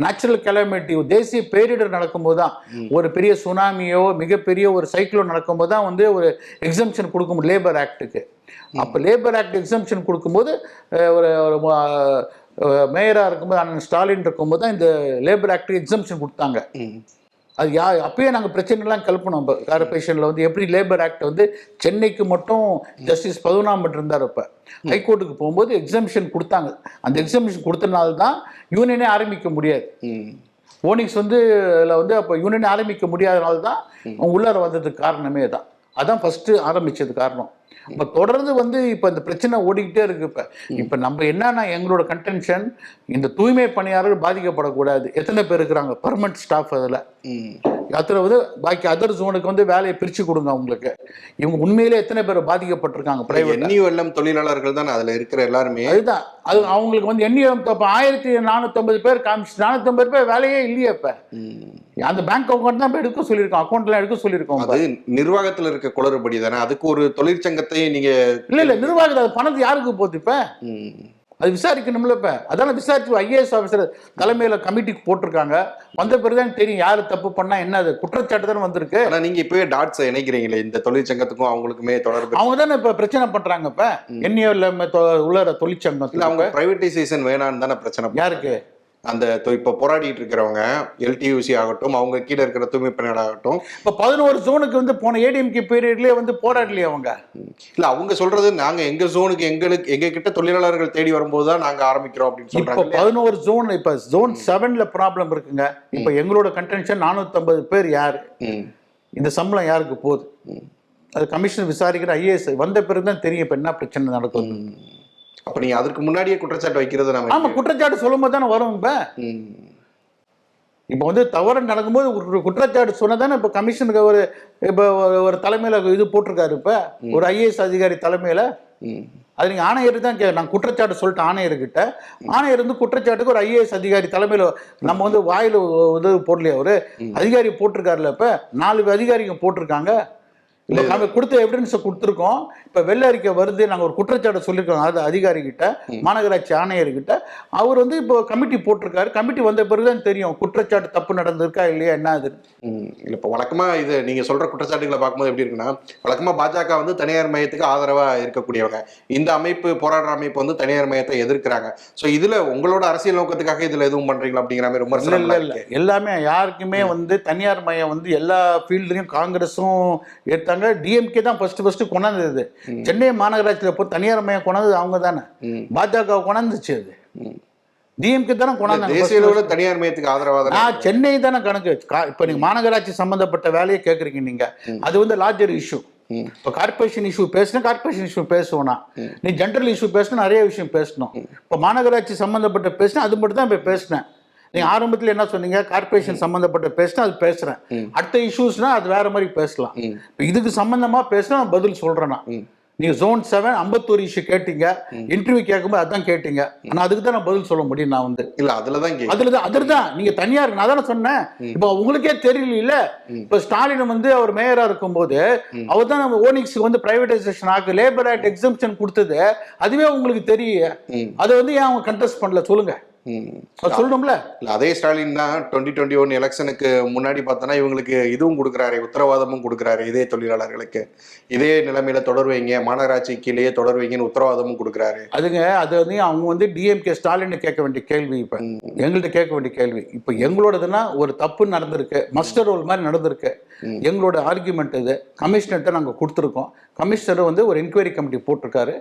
நேச்சுரல் கெலாமிட்டி, தேசிய பேரிடர் நடக்கும்போது தான், ஒரு பெரிய சுனாமியோ மிகப்பெரிய ஒரு சைக்ளோன் நடக்கும்போது தான் வந்து ஒரு எக்ஸம்ஷன் கொடுக்கும் லேபர் ஆக்டுக்கு. அப்போ லேபர் ஆக்ட் எக்ஸம்ஷன் கொடுக்கும்போது ஒரு மேயராக இருக்கும்போது அண்ணன் ஸ்டாலின் இருக்கும்போது தான் இந்த லேபர் ஆக்டுக்கு எக்ஸம்ஷன் கொடுத்தாங்க. அது அப்பயே நாங்கள் பிரச்சனைலாம் கிளப்பினோம். இப்போ கார்பரேஷனில் வந்து எப்படி லேபர் ஆக்ட் வந்து சென்னைக்கு மட்டும் ஜஸ்டிஸ் பதுனாம்பட் இருந்தார். இப்போ ஹைகோர்ட்டுக்கு போகும்போது எக்ஸம்ஷன் கொடுத்தாங்க. அந்த எக்ஸம்ஷன் கொடுத்தனால தான் யூனியனே ஆரம்பிக்க முடியாது. ஓனிக்ஸ் வந்து அதில் வந்து அப்போ யூனியனே ஆரம்பிக்க முடியாதனால தான் உள்ளார வந்ததுக்கு காரணமே தான். அதான் ஃபஸ்ட்டு ஆரம்பித்தது காரணம். இப்போ தொடர்ந்து வந்து இப்போ இந்த பிரச்சனை ஓடிக்கிட்டே இருக்கு. இப்போ நம்ம என்னன்னா எங்களோட கன்டென்ஷன், இந்த தூய்மை பணியாளர்கள் பாதிக்கப்படக்கூடாது. எத்தனை பேர் இருக்கிறாங்க பர்மனன்ட் ஸ்டாஃப்? அதில் அத்தனை வந்து பாக்கி அதர் ஜோனுக்கு வந்து வேலையை பிரித்து கொடுங்க அவங்களுக்கு. இவங்க உண்மையிலே எத்தனை பேர் பாதிக்கப்பட்டிருக்காங்க? பிரைவேட் என்யூஎல்எம் தொழிலாளர்கள் தான் அதில் இருக்கிற எல்லாருமே. அதுதான், அது அவங்களுக்கு வந்து என்யூஎம் 1450 பேர் காமிச்சு 450 பேர் வேலையே இல்லையே. இப்போ அந்த பேங்க் அக்கௌண்ட் தான் எடுக்க சொல்லியிருக்கோம், அக்கௌண்ட்லாம் எடுக்க சொல்லியிருக்கோம். அது நிர்வாகத்தில் இருக்க குளறுபடி தானே. அதுக்கு ஒரு தொழிற்சங்கத்தை நீங்க இல்லை நிர்வாகத்தில் அது பணத்து யாருக்கு போகுது? இப்போ அது விசாரிக்கணும்ல. இப்போ அதெல்லாம் விசாரிச்சு ஐஏஎஸ் ஆஃபீஸர் தலைமையில் கமிட்டிக்கு போட்டிருக்காங்க. வந்த பிறகுதான் தெரியும் யார் தப்பு பண்ணா என்ன. அது குற்றச்சாட்டு தானே வந்திருக்கு. ஆனால் நீங்கள் இப்போவே டாட்ஸை இணைக்கிறீங்களே, இந்த தொழிற்சங்கத்துக்கும் அவங்களுக்குமே தொடர்பு. அவங்க தானே இப்போ பிரச்சனை பண்ணுறாங்க. இப்போ என்யூஎல்எம் உள்ள தொழிற்சங்கத்தில் அவங்க பிரைவேட்டைசேஷன் வேணான்னு தானே பிரச்சனை. யாருக்கு? அந்த இப்போ போராடிட்டு இருக்கிறவங்க எல்டியூசி ஆகட்டும், அவங்க கீழே இருக்கிற தூய்மை பணியாளர் ஆகட்டும், இப்போ 11 ஜோனுக்கு வந்து போன ஏடிஎம்கே பீரியட்லேயே வந்து போராடலையே அவங்க. இல்ல அவங்க சொல்றது நாங்க எங்க ஜோனுக்கு எங்க கிட்ட தொழிலாளர்கள் தேடி வரும்போது தான் நாங்க ஆரம்பிக்கிறோம் அப்படின்னு இப்போ சொல்றாங்க. 11 ஜோன், இப்போ ஜோன் 7ல ப்ராப்ளம் இருக்குங்க. இப்போ எங்களோட கன்டென்ஷன் 450 பேர் யாரு, இந்த சம்பளம் யாருக்கு போகுது, அது கமிஷன் விசாரிக்கிற ஐஏஎஸ் வந்த பிறகு தான் தெரியும் இப்போ என்ன பிரச்சனை நடக்கும். அப்ப நீங்க அதற்கு முன்னாடியே குற்றச்சாட்டு வைக்கிறது நம்ம. ஆமா, குற்றச்சாட்டு சொல்லும் போது தானே வரும். இப்போ வந்து தவறு நடக்கும்போது ஒரு குற்றச்சாட்டு சொன்னதானே இப்போ கமிஷனுக்கு ஒரு தலைமையில இது போட்டிருக்காரு. இப்போ ஒரு ஐஏஎஸ் அதிகாரி தலைமையில அது நீங்க ஆணையர் தான் நான் குற்றச்சாட்டு சொல்லிட்டு ஆணையர்கிட்ட, ஆணையர் வந்து குற்றச்சாட்டுக்கு ஒரு ஐஏஎஸ் அதிகாரி தலைமையில நம்ம வந்து வாயில இது போடலையா, ஒரு அதிகாரி போட்டிருக்காருல. இப்ப 4 அதிகாரிங்க போட்டிருக்காங்க. இப்போ நம்ம கொடுத்த எவிடன்ஸை கொடுத்துருக்கோம். இப்போ வெள்ளை அறிக்கை வருது, நாங்கள் ஒரு குற்றச்சாட்டை சொல்லியிருக்கோம் அது அதிகாரிகிட்ட, மாநகராட்சி ஆணையர்கிட்ட. அவர் வந்து இப்போ கமிட்டி போட்டிருக்காரு. கமிட்டி வந்த பிறகுதான் தெரியும் குற்றச்சாட்டு தப்பு நடந்திருக்கா இல்லையா என்ன அது. இல்லை இப்போ வழக்கமா இது நீங்க சொல்ற குற்றச்சாட்டுகளை பார்க்கும்போது எப்படி இருக்குன்னா, வழக்கமா பாஜக வந்து தனியார் மையத்துக்கு ஆதரவா இருக்கக்கூடியவங்க, இந்த அமைப்பு போராடுற அமைப்பு வந்து தனியார் மையத்தை எதிர்க்கிறாங்க. ஸோ இதுல உங்களோட அரசியல் நோக்கத்துக்காக இதுல எதுவும் பண்றீங்களா அப்படிங்கிற மாதிரி விமர்சனம். இல்லை எல்லாமே யாருக்குமே வந்து தனியார் மையம் வந்து எல்லா ஃபீல்ட்லையும் காங்கிரஸும் எடுத்தாங்க. டிஎம்கே தான் ஃபர்ஸ்ட் கொண்டாந்தது. சென்னை மாநகராட்சியில் போய் தனியார் மையம் கொண்டாந்தது அவங்க தானே, பாஜக கொண்டாந்துச்சு. அது டிஎம்கே தானே கொண்டாந்தாங்க. தேசிய அளவில் தனியார் மையத்துக்கு ஆதரவாக சென்னை தானே கணக்கு. இப்போ நீங்க மாநகராட்சி சம்பந்தப்பட்ட வேலையை கேட்குறீங்க நீங்க, அது வந்து லார்ஜர் இஷ்யூ. இப்போ கார்பரேஷன் இஷ்யூ பேசினா கார்பரேஷன் இஷ்யூ பேசுவோம்னா, நீ ஜென்ரல் இஷ்யூ பேசினா நிறைய விஷயம் பேசணும். இப்போ மாநகராட்சி சம்பந்தப்பட்ட பேசினா அது மட்டும் தான் இப்போ பேசினேன். நீங்க ஆரம்பத்தில் என்ன சொன்னீங்க, கார்பரேஷன் சம்பந்தப்பட்ட பேசினா அது பேசுறேன், அடுத்த இஷ்யூஸ்னா அது வேற மாதிரி பேசலாம். இப்போ இதுக்கு சம்பந்தமா பேசினா நான் பதில் சொல்றேன்னா, நீங்க ஜோன் 7 51 இஷ்யூ கேட்டீங்க, இன்டர்வியூ கேட்கும்போது அதான் கேட்டீங்க. ஆனா அதுக்கு தான் நான் பதில் சொல்ல முடியும். நான் வந்து இல்ல அதுலதான் நீங்க தனியார் நான் தானே சொன்னேன். இப்போ உங்களுக்கே தெரியல. இப்ப ஸ்டாலின் வந்து அவர் மேயரா இருக்கும்போது அவர் தான் நம்ம ஓனிக்ஸ்க்கு வந்து பிரைவேடைசேஷன் ஆக்கு லேபர் ஆக்ட் எக்ஸம்ஷன் கொடுத்தது. அதுவே உங்களுக்கு தெரியும். அதை வந்து ஏன் அவங்க கண்டெஸ்ட் பண்ணல சொல்லுங்க, சொல்லணும்ல. அதே ஸ்டாலின் தான் 2021 எலெக்ஷனுக்கு முன்னாடி பார்த்தோன்னா இவங்களுக்கு இதுவும் கொடுக்குறாரு, உத்தரவாதமும் கொடுக்குறாரு. இதே தொழிலாளர்களுக்கு இதே நிலைமையில தொடர்வீங்க, மாநகராட்சி கீழே தொடர்வீங்கன்னு உத்தரவாதமும் கொடுக்குறாரு. அது வந்து அவங்க வந்து டிஎம்கே ஸ்டாலின் கேட்க வேண்டிய கேள்வி, இப்ப எங்கள்கிட்ட கேட்க வேண்டிய கேள்வி. இப்ப எங்களோடதுன்னா ஒரு தப்பு நடந்திருக்கு, மஸ்டர் ரோல் மாதிரி நடந்திருக்கு. எங்களோட ஆர்குமெண்ட் இது கமிஷனர்கிட்ட நாங்கள் கொடுத்துருக்கோம். கமிஷனர் வந்து ஒரு என்கொயரி கமிட்டி போட்டிருக்காரு.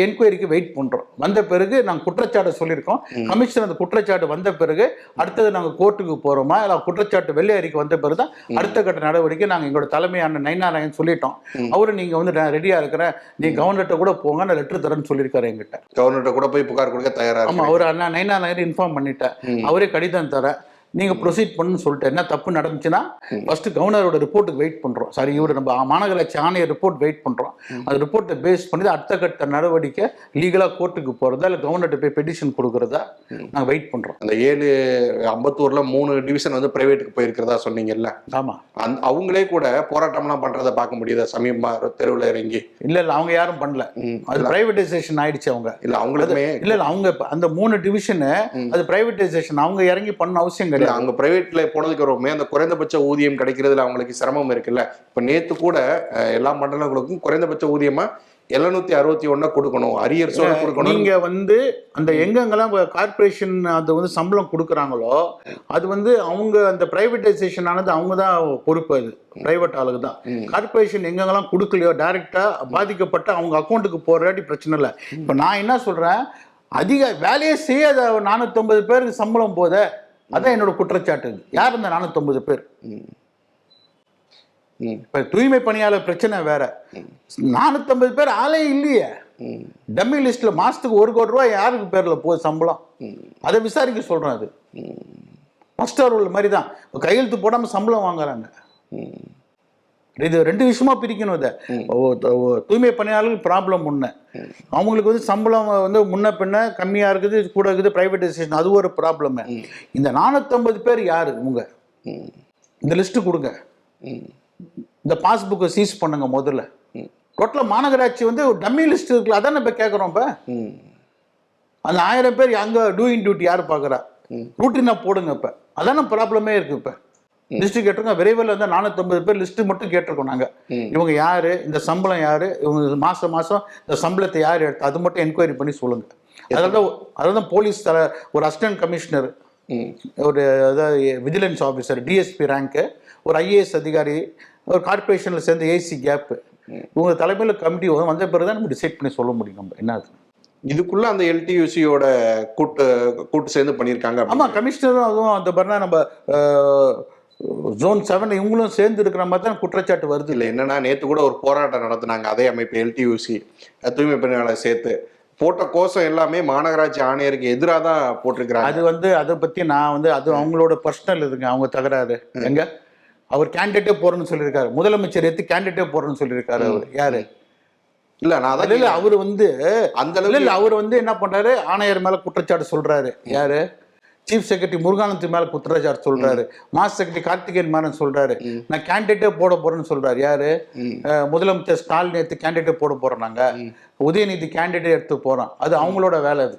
என்கொயரிக்கு வெயிட் பண்றோம். வந்த பிறகு நாங்கள் குற்றச்சாட்டு சொல்லியிருக்கோம். கமிஷனர் அந்த குற்றச்சாட்டு வந்த பிறகு அடுத்தது நாங்கள் கோர்ட்டுக்கு போறோமா, இல்லை குற்றச்சாட்டு வெள்ளை அறிக்கை வந்த பிறகு தான் அடுத்த கட்ட நடவடிக்கை நாங்கள் எங்களோட தலைமையான நயினாராயணன் சொல்லிட்டோம். அவரு நீங்க வந்து ரெடியா இருக்கிற, நீ கவர்னர்கிட்ட கூட போங்க, நான் லெட்டர் தரேன்னு சொல்லியிருக்காரு எங்கிட்ட. கவர்னர்கிட்ட கூட போய் புகார் கொடுக்க தயாரா? ஆமா, அவர் அண்ணா நயினாராயணன் இன்ஃபார்ம் பண்ணிட்டேன். அவரே கடிதம் தர, நீங்க ப்ரொசீட் பண்ணுன்னு சொல்லிட்டு, என்ன தப்பு நடந்துச்சுன்னா ஃபர்ஸ்ட் கவர்னரோட ரிப்போர்ட்டுக்கு வெயிட் பண்றோம். சாரி, இவர் நம்ம மாநகராட்சி ஆணையர் ரிப்போர்ட் வெயிட் பண்றோம். அந்த ரிப்போர்ட்டை பேஸ் பண்ணி அடுத்த கட்ட நடவடிக்கை லீகலா கோர்ட்டுக்கு போறதா இல்லை கவர்னர்கிட்ட போய் பெட்டிஷன் கொடுக்கறதா நாங்கள் வெயிட் பண்றோம். அந்த 7 அம்பத்தூர்ல 3 டிவிஷன் வந்து பிரைவேட்டுக்கு போயிருக்கிறதா சொன்னீங்கல்ல? ஆமா, அவங்களே கூட போராட்டம்லாம் பண்றதை பார்க்க முடியுது சமீபமா தெருவில் இறங்கி. இல்ல அவங்க யாரும் பண்ணல, அது பிரைவேடைசேஷன் ஆயிடுச்சு. அவங்க இல்ல அவங்களுமே இல்ல அவங்க அந்த 3 டிவிஷன் அது பிரைவேடைசேஷன், அவங்க இறங்கி பண்ண அவசியம் கிடையாது. அங்க பிரைவேட்ல போனதுக்கு அப்புறமே அந்த குறைந்தபட்ச ஊதியம் கிடைக்கிறதுல அவங்களுக்கு சிரமம் இருக்குல்ல. இப்ப நேத்து கூட எல்லா மண்டலங்களுக்கும் குறைந்தபட்ச ஊதியமா 761 கொடுக்கணும், அரியர்ஸோட கொடுக்கணும். நீங்க வந்து அந்த எங்கெங்கெல்லாம் கார்பரேஷன் அது வந்து சம்பளம் கொடுக்குறாங்களோ அது வந்து அவங்க அந்த பிரைவேடைசேஷன் ஆனது அவங்க தான் பொறுப்பு. அது பிரைவேட் ஆளுக்கு தான். கார்பரேஷன் எங்கெங்கெல்லாம் கொடுக்கலையோ டைரக்டா பாதிக்கப்பட்ட அவங்க அக்கௌண்ட்டுக்கு போறாட்டி பிரச்சனை இல்லை. இப்ப நான் என்ன சொல்றேன், அதிக வேலையை செய்யாத 450 பேருக்கு சம்பளம் போத, அதான் என்னோட குற்றச்சாட்டு. யார் இந்த 450 பேர்? இப்ப தூய்மை பணியாளர் பிரச்சனை வேற, 450 பேர் ஆளே இல்லையே. டம்மி லிஸ்ட்ல மாசத்துக்கு 1 கோடி ரூபாய் யாருக்கு பேர்ல போகுது சம்பளம், அதை விசாரிக்க சொல்றேன். அது மஸ்டர் ரோல் மாதிரி தான், கையெழுத்து போடாம சம்பளம் வாங்குறாங்க. இது 2 விஷயமா பிரிக்கணும். இதை தூய்மை பணியாளர்கள் ப்ராப்ளம் ஒன்று, அவங்களுக்கு வந்து சம்பளம் வந்து முன்ன பின்ன கம்மியா இருக்குது, கூட இருக்குது, பிரைவேடைசேஷன் அது ஒரு ப்ராப்ளம். இந்த 450 பேர் யாரு உங்க, இந்த லிஸ்ட் கொடுங்க, இந்த பாஸ்புக்கை சீஸ் பண்ணுங்க முதல்ல. டோட்டலா மாநகராட்சி வந்து டம்மி லிஸ்ட் இருக்குல்ல, அதானே இப்ப கேட்கறோம். இப்ப அந்த 1000 பேர் அங்க டூயிங் டியூட்டி யாரு பாக்குறா, ரூட்டீனா போடுங்க. இப்ப அதான ப்ராப்ளமே இருக்கு. இப்ப லிஸ்ட் கேட்டிருக்கோம், விரைவில் வந்து 450 பேர் லிஸ்ட் மட்டும் கேட்டிருக்கோம் நாங்க. இவங்க யாரு, இந்த சம்பளம் யாரு, இவங்க மாசம் இந்த சம்பளத்தை யார் எடுத்து, அது மட்டும் என்கொயரி பண்ணி சொல்லுங்க. அதான் போலீஸ் ஒரு அசிஸ்டன்ட் கமிஷனர் ஒரு அதாவது விஜிலன்ஸ் ஆஃபீஸர் டிஎஸ்பி ரேங்க்கு, ஒரு ஐஏஎஸ் அதிகாரி, ஒரு கார்பரேஷனில் சேர்ந்த ஏசி கேப்பு, இவங்க தலைமையில் கமிட்டி வந்த பிறகு தான் நம்ம டிசைட் பண்ணி சொல்ல முடியும் நம்ம என்ன அது. இதுக்குள்ள அந்த எல்டியூசியோட கூட்டு சேர்ந்து பண்ணியிருக்காங்க. ஆமாம், கமிஷனரும் அதுவும் அந்த பண்ணா நம்ம ஜோன் 7 இவங்களும் சேர்ந்து இருக்கிற மாதிரி தான் குற்றச்சாட்டு வருது. இல்லை என்னன்னா, நேற்று கூட ஒரு போராட்டம் நடத்தினாங்க அதே அமைப்பு எல்டியூசி தூய்மை பணியாளர் சேர்த்து போட்ட கோஷம் எல்லாமே மாநகராட்சி ஆணையருக்கு எதிராக தான் போட்டிருக்கிறாங்க. அது அதை பற்றி நான் அது அவங்களோட பர்சனல் இதுங்க, அவங்க தகராறு. எங்க அவர் கேண்டிடேட்டே போறேன்னு சொல்லியிருக்காரு, முதலமைச்சர் எடுத்து கேண்டிடேட்டே போறேன்னு சொல்லியிருக்காரு. அவர் யாரு? இல்ல நான் அதான் இல்ல அவர் அந்த அளவுக்கு அவர் என்ன பண்றாரு, ஆணையர் மேல குற்றச்சாட்டு சொல்றாரு. யாரு? சீஃப் செக்ரட்டரி முருகானந்த் மேல குற்றச்சாட்டு சொல்றாரு, மாஸ் செக்ரட்டரி கார்த்திகேயன் மேல சொல்றாரு, நான் கேண்டிடேட்டே போட போறேன்னு சொல்றாரு. யாரு? முதலமைச்சர் ஸ்டாலின் எடுத்து கேண்டிடேட்டே போட போறோம், நாங்க உதயநிதி கேண்டிடேட் எடுத்து போறோம். அது அவங்களோட வேலை. அது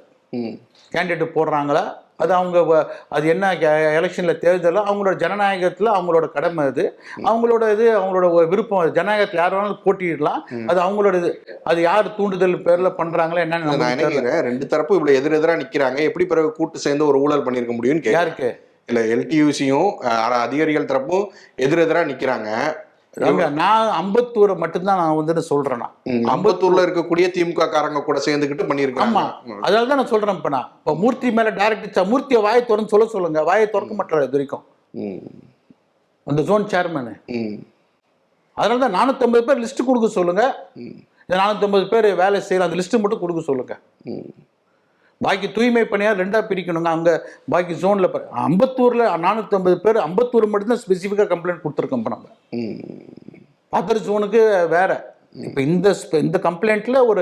கேண்டிடேட் போடுறாங்களா, அது அவங்க அது என்ன எலெக்ஷன்ல தேர்தலில் அவங்களோட ஜனநாயகத்தில் அவங்களோட கடமை. அது அவங்களோட அவங்களோட விருப்பம். அது ஜனநாயகத்தில் யார் வேணாலும் போட்டியிடலாம், அது அவங்களோட இது. அது யார் தூண்டுதல் பேர்ல பண்றாங்களா என்னன்னு நான் நினைக்கிறேன். ரெண்டு தரப்பும் இவ்வளவு எதிரெதிரா நிக்கிறாங்க, எப்படி பிறகு கூட்டு சேர்ந்து ஒரு ஊழல் பண்ணிருக்க முடியும்னு யாருக்கு இல்ல. எல்டியூசியும் அதிகாரிகள் தரப்பும் எதிரெதிரா நிக்கிறாங்க. நான் அம்பத்தூரை மட்டும்தான் நான் சொல்றேன். அம்பத்தூர்ல இருக்கக்கூடிய திமுக காரங்க கூட சேர்ந்துக்கிட்டு பண்ணிருக்காங்க. ஆமா, அதனால தான் நான் சொல்றேன். இப்ப மூர்த்தி மேல டைரக்ட் மூர்த்தியை வாயை திறந்து சொல்லுங்க, வாயை திறக்க மாட்டாரு இது வரைக்கும் அந்த ஜோன் சேர்மன். அதனால தான் 450 பேர் லிஸ்ட் கொடுக்க சொல்லுங்க. 450 பேர் வேலை செய்யற அந்த லிஸ்ட் மட்டும் கொடுக்க சொல்லுங்க. பாக்கி தூய்மை பணியார் 2ஆ பிரிக்கணுங்க. அங்க பாக்கி ஜோன்ல அம்பத்தூர்ல 450 பேர், அம்பத்தூர் மட்டும்தான் ஸ்பெசிஃபிக்கா கம்ப்ளைண்ட் கொடுத்துருக்கோம். நம்ம அதர் ஜோனுக்கு வேற. இப்ப இந்த கம்ப்ளைண்ட்ல ஒரு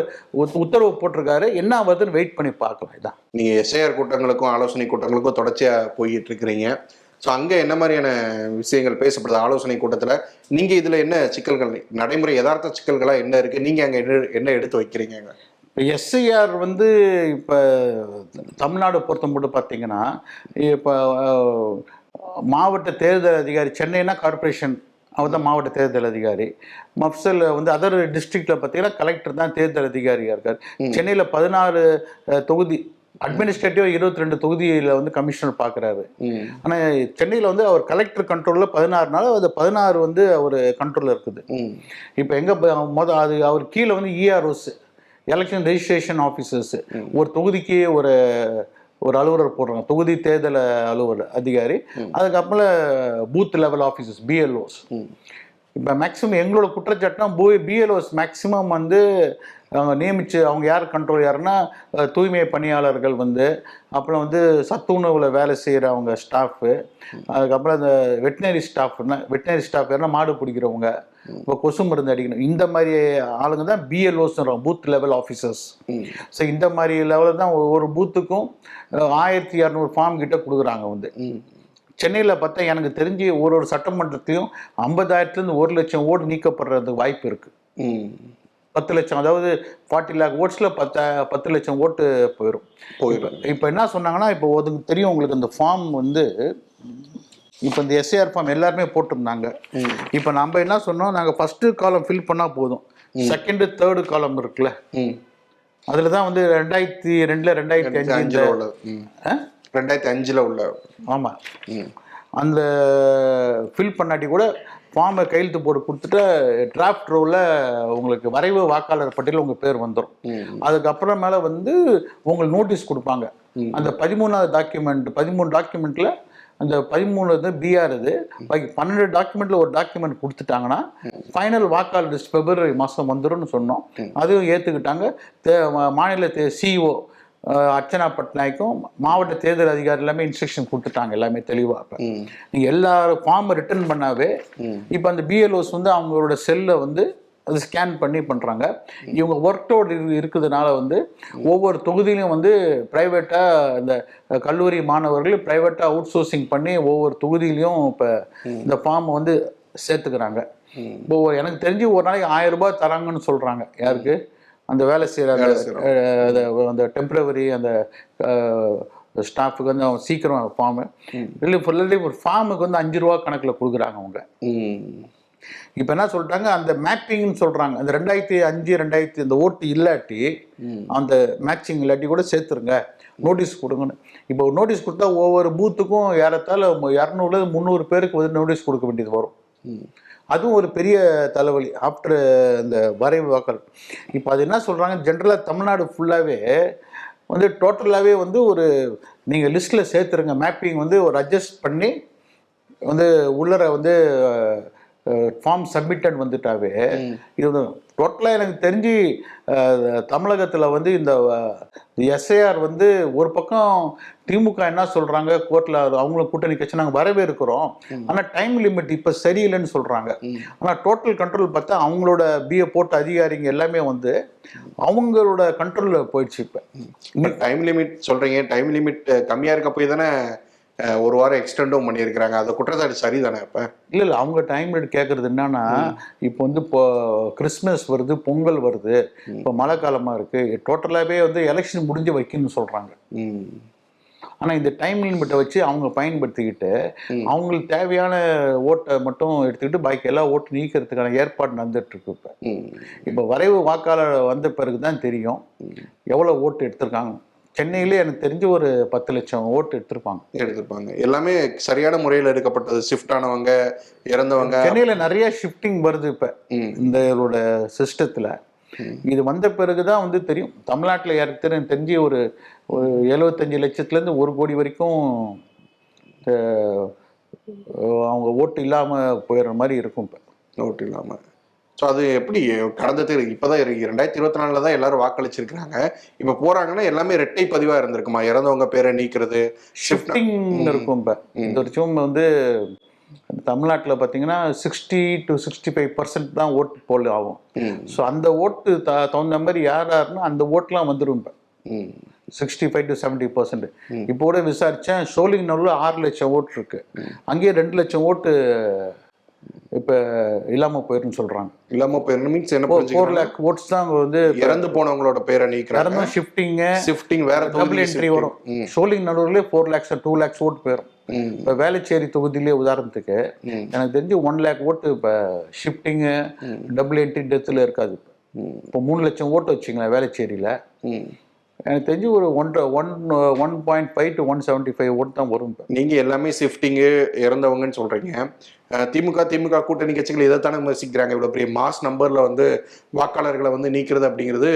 உத்தரவு போட்டிருக்காரு, என்ன ஆகுதுன்னு வெயிட் பண்ணி பார்க்கலாம். இதான் நீங்க எஸ்ஐஆர் கூட்டங்களுக்கும் ஆலோசனை கூட்டங்களுக்கும் தொடர்ச்சியா போயிட்டு இருக்கிறீங்க. ஸோ அங்கே என்ன மாதிரியான விஷயங்கள் பேசப்படுது ஆலோசனை கூட்டத்தில்? நீங்கள் இதில் என்ன சிக்கல்கள், நடைமுறை யதார்த்த சிக்கல்களாக என்ன இருக்குது, நீங்கள் அங்கே என்ன எடுத்து வைக்கிறீங்க? இப்போ எஸ்ஐஆர் இப்போ தமிழ்நாடு பொறுத்த மட்டும் பார்த்தீங்கன்னா, இப்போ மாவட்ட தேர்தல் அதிகாரி, சென்னைனா கார்பரேஷன் அவர் தான் மாவட்ட தேர்தல் அதிகாரி. மப்சல் அதர் டிஸ்ட்ரிக்டில் பார்த்தீங்கன்னா கலெக்டர் தான் தேர்தல் அதிகாரியாக இருக்கார். சென்னையில் 16 தொகுதி அட்மினிஸ்ட்ரேட்டிவ் 22 தொகுதியில் கமிஷனர் பார்க்குறாரு. ஆனால் சென்னையில் அவர் கலெக்டர் கண்ட்ரோலில் 16 அது 16 அவர் கண்ட்ரோலில் இருக்குது. இப்போ எங்கே அது அவர் கீழே இஆர்ஓஸ், எலெக்ஷன் ரெஜிஸ்ட்ரேஷன் ஆஃபீஸர்ஸ், ஒரு தொகுதிக்கு ஒரு அலுவலர் போடுறாங்க, தொகுதி தேர்தல் அலுவலர் அதிகாரி. அதுக்கப்புறம் பூத் லெவல் ஆஃபீஸர்ஸ், பிஎல்ஓஸ். இப்போ மேக்ஸிமம் எங்களோட குற்றச்சாட்டுனா பிஎல்ஓஸ் மேக்ஸிமம் நியமித்து அவங்க யார் கண்ட்ரோல் யாருன்னா தூய்மை பணியாளர்கள் அப்புறம் சத்து உணவில் வேலை செய்கிற அவங்க ஸ்டாஃபு, அதுக்கப்புறம் அந்த வெட்டினரி ஸ்டாஃப் யாருன்னா மாடு பிடிக்கிறவங்க, இப்போ கொசு மருந்து அடிக்கணும், இந்த மாதிரி ஆளுங்க தான் BLOs, booth level officers. So இந்த மாதிரி லெவலில் தான் ஒரு பூத்துக்கும் 1200 ஃபார்ம் கிட்ட கொடுக்குறாங்க. சென்னையில் பார்த்தா எனக்கு தெரிஞ்சு ஒரு சட்டமன்றத்தையும் 50,000 1 லட்சம் ஓட்டு நீக்கப்படுறதுக்கு வாய்ப்பு இருக்குது. 10 லட்சம், அதாவது 40 lakh ஓட்ஸில் 10 லட்சம் ஓட்டு போயிடும். இப்போ என்ன சொன்னாங்கன்னா, இப்போ அதுக்கு தெரியும் உங்களுக்கு, இந்த ஃபார்ம் இப்போ இந்த எஸ்ஐஆர் ஃபார்ம் எல்லாருமே போட்டிருந்தாங்க. இப்போ நம்ம என்ன சொன்னோம், நாங்கள் ஃபர்ஸ்ட் காலம் ஃபில் பண்ணால் போதும், செகண்ட் தேர்டு காலம் இருக்குல்ல, அதில் தான் 2002 2005 உள்ள. ஆமாம், அந்த ஃபில் பண்ணாட்டி கூட ஃபார்மை கையெழுத்து போட்டு கொடுத்துட்டு டிராஃப்ட் ரோவில் உங்களுக்கு வரைவு வாக்காளர் பட்டியலில் உங்கள் பேர் வந்துடும். அதுக்கப்புறமேல உங்களுக்கு நோட்டீஸ் கொடுப்பாங்க. அந்த 13 டாக்குமெண்ட்டில் அந்த 13 பிஆர் இது, பாக்கி 12 டாக்குமெண்ட்டில் ஒரு டாக்குமெண்ட் கொடுத்துட்டாங்கன்னா ஃபைனல் வாக்காளர் லிஸ்ட் February மாதம் வந்துடும்னு சொன்னோம். அதுவும் ஏற்றுக்கிட்டாங்க. மாநில சிஇஓ அர்ச்சனா பட்நாயக்கும் மாவட்ட தேர்தல் அதிகாரி எல்லாமே இன்ஸ்ட்ரக்ஷன் கொடுத்துட்டாங்க, எல்லாமே தெளிவாக. நீங்கள் எல்லா ஃபார்மை ரிட்டர்ன் பண்ணாவே இப்போ அந்த பிஎல்ஓஸ் அவங்களோட செல்லை அது ஸ்கேன் பண்ணி பண்ணுறாங்க. இவங்க ஒர்க் அவுட் இருக்கிறதுனால ஒவ்வொரு தொகுதியிலையும் ப்ரைவேட்டாக இந்த கல்லூரி மாணவர்கள் ப்ரைவேட்டாக அவுட் சோர்சிங் பண்ணி ஒவ்வொரு தொகுதியிலையும் இப்போ இந்த ஃபார்மை சேர்த்துக்கிறாங்க. இப்போ எனக்கு தெரிஞ்சு ஒரு நாளைக்கு 1000 ரூபாய் தராங்கன்னு சொல்கிறாங்க. யாருக்கு? அந்த வேலை செய்கிற அந்த டெம்பரவரி அந்த ஸ்டாஃபுக்கு அவங்க சீக்கிரம் ஃபார்மு ஒரு ஃபார்முக்கு 5 ரூபா கணக்கில் கொடுக்குறாங்க அவங்க. இப்போ என்ன சொல்லிட்டாங்க, அந்த மேப்பிங்னு சொல்கிறாங்க, அந்த 2005 அந்த ஓட்டு இல்லாட்டி, அந்த மேட்சிங் இல்லாட்டி கூட சேர்த்துருங்க, நோட்டீஸ் கொடுங்கன்னு. இப்போ நோட்டீஸ் கொடுத்தா ஒவ்வொரு பூத்துக்கும் ஏறத்தாழ 200 300 பேருக்கு வந்து நோட்டீஸ் கொடுக்க வேண்டியது வரும். அதுவும் ஒரு பெரிய தலைவலி ஆஃப்டர் இந்த வரைவு வாக்கல். இப்போ அது என்ன சொல்கிறாங்க, ஜென்ரலாக தமிழ்நாடு ஃபுல்லாகவே வந்து டோட்டலாகவே வந்து ஒரு நீங்கள் லிஸ்ட்டில் சேர்த்துருங்க, மேப்பிங் வந்து ஒரு அட்ஜஸ்ட் பண்ணி வந்து உள்ளர வந்து ஃபார்ம் சப்மிட்டட் வந்துட்டாவே இது வந்து டோட்டலாக எனக்கு தெரிஞ்சு தமிழகத்தில் வந்து இந்த எஸ்ஐஆர் வந்து ஒரு பக்கம் திமுக என்ன சொல்கிறாங்க கோர்ட்டில் அவங்களும் கூட்டணி கட்சி நாங்கள் வரவேற்கிறோம், ஆனால் டைம் லிமிட் இப்போ சரியில்லைன்னு சொல்கிறாங்க. ஆனால் டோட்டல் கண்ட்ரோல் பார்த்தா அவங்களோட பிஏ போட்ட அதிகாரிங்க எல்லாமே வந்து அவங்களோட கண்ட்ரோலில் போயிடுச்சு. இப்போ டைம் லிமிட் சொல்கிறீங்க, டைம் லிமிட் கம்மியாக இருக்க போய் தானே ஒரு வாரம் எக்ஸ்டெண்டும் பண்ணியிருக்கிறாங்க. அதை குற்றச்சாட்டு சரிதானே? இப்போ இல்லை அவங்க டைம் லிமிட் கேட்குறது என்னன்னா, இப்போ வந்து இப்போ கிறிஸ்மஸ் வருது, பொங்கல் வருது, இப்போ மழை காலமாக இருக்குது, டோட்டலாகவே வந்து எலெக்ஷன் முடிஞ்சு வைக்கணும்னு சொல்கிறாங்க. ஆனால் இந்த டைம் லிமிட்டை வச்சு அவங்க பயன்படுத்திக்கிட்டு அவங்களுக்கு தேவையான ஓட்டை மட்டும் எடுத்துக்கிட்டு பாக்கி எல்லா ஓட்டு நீக்கிறதுக்கான ஏற்பாடு நடந்துட்டு இருக்கு. இப்போ வரைவு வாக்காளர் வந்த பிறகு தான் தெரியும் எவ்வளோ ஓட்டு எடுத்திருக்காங்க. சென்னையிலே எனக்கு தெரிஞ்சு ஒரு 10 லட்சம் ஓட்டு எடுத்திருப்பாங்க. எல்லாமே சரியான முறையில் எடுக்கப்பட்டது. ஷிஃப்ட் ஆனவங்க, இறந்தவங்க. சென்னையில் நிறைய ஷிஃப்டிங் வருது இப்போ இந்த சிஸ்டத்தில். இது வந்த பிறகுதான் வந்து தெரியும் தமிழ்நாட்டில் யாருக்கு தெரிஞ்சு ஒரு 75 லட்சத்துலேருந்து 1 கோடி வரைக்கும் அவங்க ஓட்டு இல்லாமல் போயிடுற மாதிரி இருக்கும். இப்போ ஓட்டு இல்லாமல். ஸோ அது எப்படி கடந்தது இப்போதான் 2024 தான் எல்லாரும் வாக்களிச்சிருக்கிறாங்க. இப்போ போறாங்கன்னா எல்லாமே இரட்டை பதிவாக இருந்திருக்குமா? இறந்தவங்க பேரை நீக்கிறது, ஷிஃப்டிங் இருக்கும். இப்போ இந்த வருஷம் வந்து தமிழ்நாட்டில் பார்த்தீங்கன்னா 60 to 65% தான் ஓட்டு போல் ஆகும். ஸோ அந்த ஓட்டு தகுந்த மாதிரி யாருன்னா அந்த ஓட்டுலாம் வந்துடும். இப்போ 65 to 70%. இப்போ கூட விசாரித்தேன், சோழிங்கநல்லூர் 6 லட்சம் ஓட்டு இருக்கு, அங்கேயே 2 லட்சம் ஓட்டு இப்போ இல்லாமல் போயிருன்னு சொல்கிறாங்க. இல்லாமல் போயிருந்து மீன்ஸ் என்ன? 4 lakh ஓட்ஸ் தான் வந்து இறந்து போனவங்களோட பேரை நீக்கிறாங்க. ஷிஃப்டிங் வேற டபுள் என்ட்ரி வரும். சோழிங்கநல்லூர்லேயே 4 lakhs 2 lakhs ஓட்டு போயிடும். இப்போ வேளச்சேரி தொகுதியிலே உதாரணத்துக்கு எனக்கு தெரிஞ்சு 1 lakh ஓட்டு இப்போ ஷிஃப்டிங்கு டபுள் என்ட்ரி டெத்தில் இருக்காது. இப்போ 3 லட்சம் ஓட்டு வச்சிங்களேன் வேளச்சேரியில், எனக்கு தெரிஞ்சு ஒரு 1.5 to 175 ஓட்டு தான் வரும். நீங்கள் எல்லாமே ஷிஃப்டிங்கு இறந்தவங்கன்னு சொல்கிறீங்க. திமுக கூட்டணி கட்சிகள் இதைத்தானே விமர்சிக்கிறாங்க. இவ்வளோ பெரிய மாஸ் நம்பரில் வந்து வாக்காளர்களை வந்து நீக்கிறது அப்படிங்கிறது